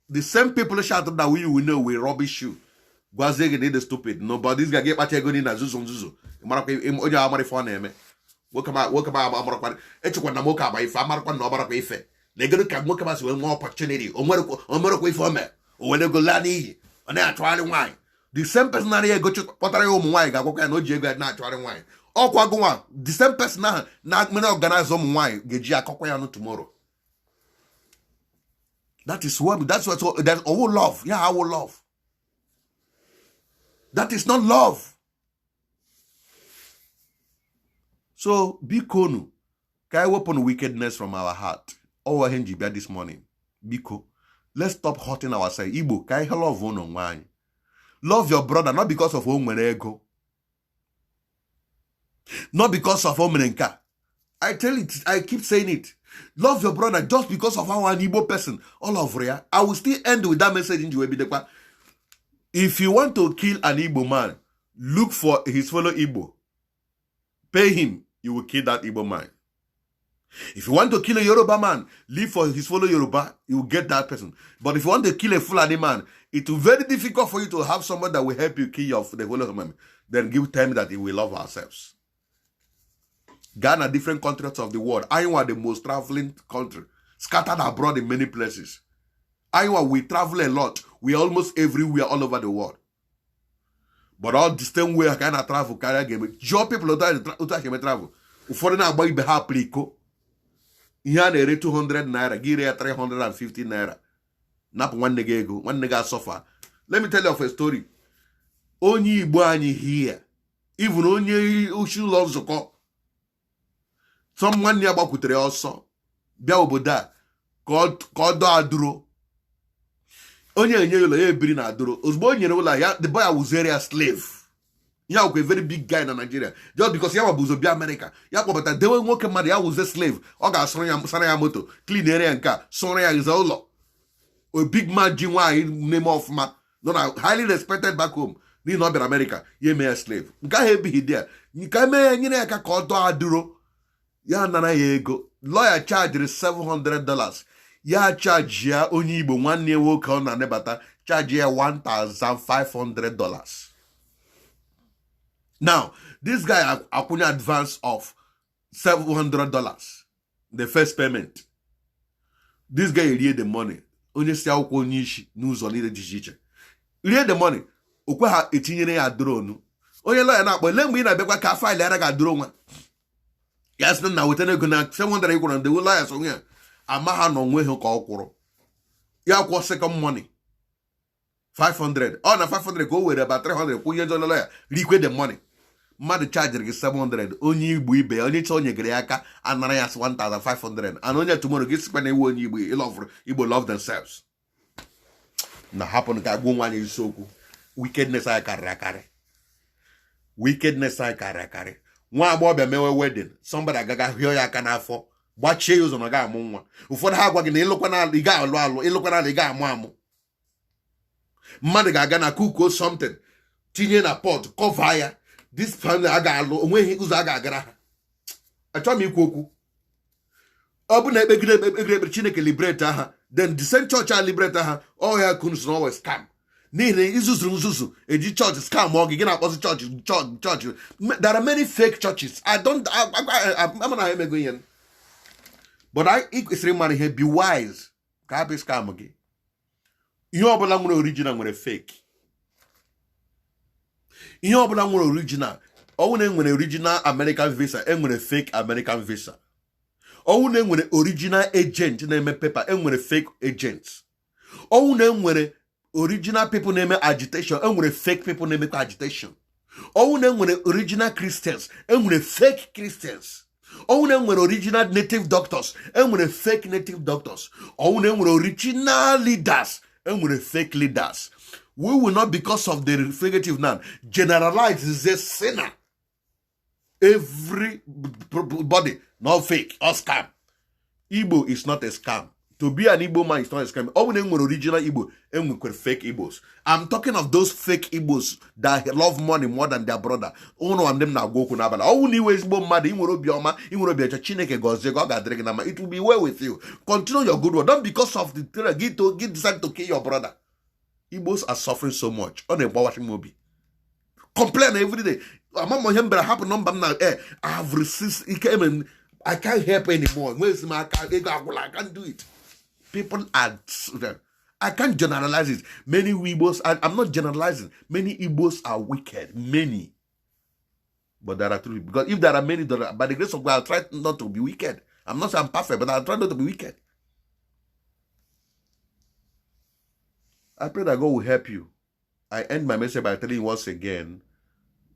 Speaker 2: The same people shout that we will know we rubbish you. Guazeg need the stupid. Nobody's gonna get Pachago in a Zuzu. Oja Amari for name. Work about Amarakwan. Echuan Namoka by Famarquan Nobarak Efe. They're gonna come work about with more opportunity. Omorakwe for me. Or when they go Lani. And they are trying wine. The same person that go to Pottery wine, I no jig not trying wine. Oh, Quagua, the same person now, not many organize some wine, get Jacoquiano tomorrow. That's what that's all love. Yeah, our love. That is not love. So be konu. Can I open wickedness from our heart? Our henji bia this morning. Biko. Let's stop hurting ourselves. Igbo, can I love one on wine? Love your brother, not because of home ego. Not because of omenenka. I tell it, I keep saying it. Love your brother just because of our Igbo person. All of Ria. I will still end with that message in Juwebidekwa. If you want to kill an Igbo man, look for his fellow Igbo. Pay him, you will kill that Igbo man. If you want to kill a Yoruba man, live for his fellow Yoruba, you will get that person. But if you want to kill a Fulani man, it will be very difficult for you to have someone that will help you kill the fellow man. Then give time that we love ourselves. Ghana, different countries of the world. Iowa, the most traveling country, scattered abroad in many places. Iowa, we travel a lot. We are almost everywhere, all over the world. But all the same way I kind of travel, carry game. Job people who travel. Ufọdụ na-agba ibe ha apliko. Ihe a na-ere 200 naira, gị ree 350 naira. Napụ nwanne gị ego, nwanne gị asọfa. Let me tell you of a story. Onye Igbo anyị here, even onye ushi ụlọ nzukọ. Some nwanne ya gbakwutere ọsọ, bịa obodo a, ka ọ dọ aduro. Onye enye ụlọ ya ebiri na aduro. Ozugbo o nyere ụlọ ya, the boy was area slave. Ya was a very big guy in Nigeria. Just because ya was a America. Ya kpọpụta dewe nwoke mmadụ ya was a slave. Ọ ga-asọrọ ya moto, clean area nka, sọrọ ya iza ụlọ. A big man ji nwaanyị name of man. No, highly respected back home. N'ihi na ọ bịara America, ya eme ya slave. Nke ahụ ebighị dị ya. Nke eme ya nyere ya ka ọ dọọ aduro. Ya nara ya ego. Lawyer charged $700. Ya charge ya onye Igbo nwanne nwoke ọ na-anabata charge ya $1,500. Now, this guy akwụnye advance of $700, the first payment. This guy rie the money. Onye si akwụkwọ onye isi n'ụzọ niile dị iche iche. Rie the money. Okwe ha etinyere ya drone. Onye lawyer na-akpọ ele mgbe ị na-abịakwa ka faịlụ ara ga-adụrụ nwa. Ya sị na wetara ego na 700 ịkwụrụ ndị lawyers onwe ya ama ha na onwe ha ka ọ kwụrụ. Ya kwụọ second money 500. Ọ na 500 ka o were about 300 kwụnye ndị lawyer rikwe the money. Mmadụ chargere gị 700. Onye Igbo ibe ya onye chọọ nyegere ya aka anara ya 1,500. And onye tomorrow gị sikwa na iwe onye Igbo Igbo love themselves. Na hapụ ka agwụ nwaanyị isiokwu. Wickedness anyị karịrị akarị. Wickedness anyị karịrị akarị. Nwa agbọghọbịa mewe wedding, somebody agaga hịọ ya aka n'afọ, gbachie ya ụzọ na ọ ga-amụ nwa. Ụfọdụ ha gwa gị na ịlụkwana ị ga-alụ alụ, ịlụkwana ị ga-amụ amụ. Mmadụ ga-aga na kuko something, tinye na pot, cover ya. This family a ga-alụ, onweghị ụzọ a ga-agara ha. Achọghị m ikwu okwu. Ọ bụ na ekpegide Chineke liberate ha, then the same church a liberate ha, all ya kunu so always scam. N'ihi na izuzu eji church scam ọ gị na-akpọzi church. There are many fake churches. I'm not emego ihe. But I kwesịrị ịmara ihe, be wise ka hapụ scam gị. Ihe ọbụla nwere original nwere fake. Ihe ọbụla nwere original, ọwụ na enwere original American visa, enwere fake American visa. Ọwụ na enwere original agent na-eme paper, enwere fake agents. Ọwụ na enwere original people name agitation, and with fake people name agitation. Oh, then when original Christians, and with fake Christians. Oh, then when original native doctors, and with fake native doctors. Oh, then when original leaders, and with fake leaders. We will not, because of the figurative now, generalize the sinner. Everybody, not fake or scam. Igbo is not a scam. To be an Igbo man is not a scam. All them were original Igbo and we fake Igbos. I'm talking of those fake Igbos that love money more than their brother. Oh no, I'm them now go kunabala. Oh, ni ways Igbo mad. You will be oma. You will be a Chineke goze. It will be well with you. Continue your good work. Not because of the get decide to kill your brother. Igbos are suffering so much. On a watching movie. Complain every day. I have received. He came and I can't help anymore. Where's my car? I can't do it. People are, I can't generalize it. Many Igbos, I'm not generalizing. Many Igbos are wicked. Many. But there are three. Because if there are many, by the grace of God, I'll try not to be wicked. I'm not saying I'm perfect, but I'll try not to be wicked. I pray that God will help you. I end my message by telling you once again,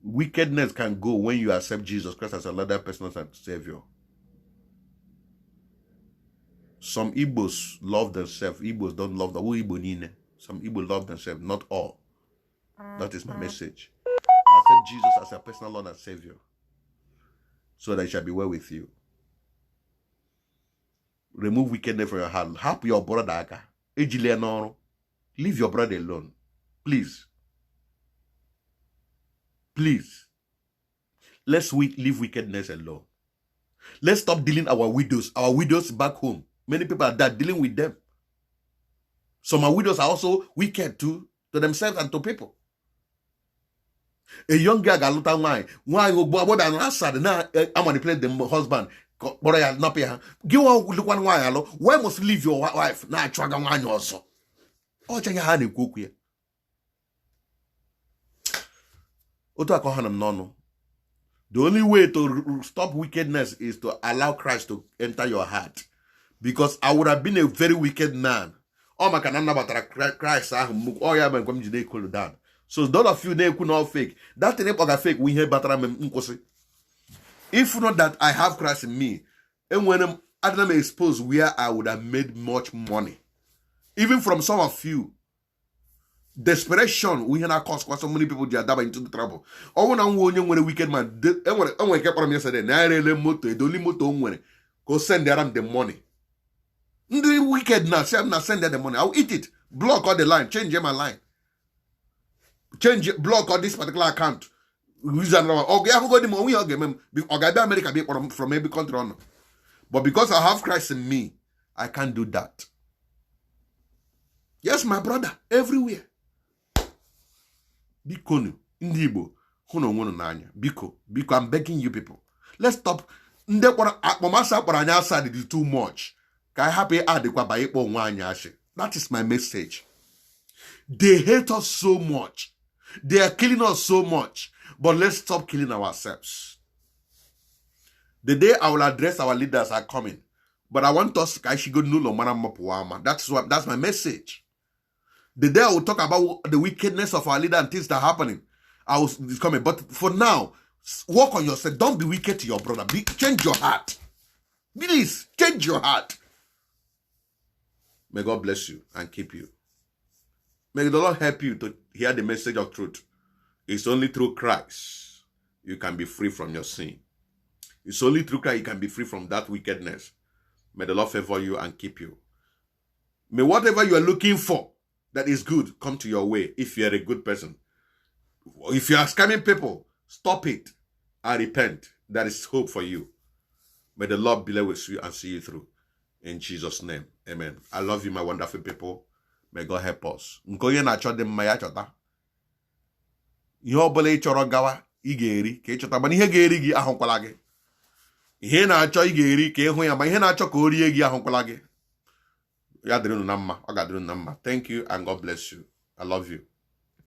Speaker 2: wickedness can go when you accept Jesus Christ as a Lord, personal Savior. Some Igbos love themselves. Igbos don't love the Igbo nine. Some Igbos love themselves, not all. That is my message. Accept Jesus as a personal Lord and Savior, so that it shall be well with you. Remove wickedness from your heart. Help your brother. Leave your brother alone. Please. Please. Let's leave wickedness alone. Let's stop dealing our widows back home. Many people are there dealing with them. Some our widows are also wicked too, to themselves and to people. A young girl got a wine. Why go about an answer? Now I manipulate the husband. But I not pay her. Give look one wine. Why must you leave your wife? Now I try to wine also. Oh, check your hand in cook here. The only way to stop wickedness is to allow Christ to enter your heart. Because I would have been a very wicked man. Oh, my canana about Christ. Oh, yeah, I'm going to cool down. So, those of you they could not fake. That thing is fake. We hear better. If not that I have Christ in me, and when I'm exposed, where I would have made much money. Even from some of you. Desperation, we have caused so many people they are into the trouble. Oh, when I'm a wicked man, I kept on yesterday. The only motor go send them the money. The wicked now, say I'm not sending them the money. I'll eat it. Block all the line, change my line. Block all this particular account. Okay, I got the money. Okay, America from every country. But because I have Christ in me, I can't do that. Yes, my brother, everywhere. Bikonu, Igbo, Biko, I'm begging you people. Let's stop. Is too much. That is my message. They hate us so much. They are killing us so much. But let's stop killing ourselves. The day I will address our leaders are coming. But I want us to that's my message. The day I will talk about the wickedness of our leader and things that are happening, I will coming. But for now, work on yourself. Don't be wicked to your brother. Change your heart. Please, change your heart. May God bless you and keep you. May the Lord help you to hear the message of truth. It's only through Christ you can be free from your sin. It's only through Christ you can be free from that wickedness. May the Lord favor you and keep you. May whatever you are looking for that is good come to your way if you are a good person. If you are scamming people, stop it and repent. There is hope for you. May the Lord be with you and see you through. In Jesus' name, amen. I love you, my wonderful people. May God help us. Nkoye na achọ dị mma ya chọta. Ihe ọbụla ị chọrọ gawa, ị ga-eri ka ị chọta, mana ihe ga-eri gị ahụkwala gị. Ihe na-achọ ị ga-eri ka ịhụ ya, ma ihe na-achọ ka o rie gị ahụkwala gị. Ya dịrị unu na mma, ọ ga-adịrị unu na mma. Thank you and God bless you. I love you.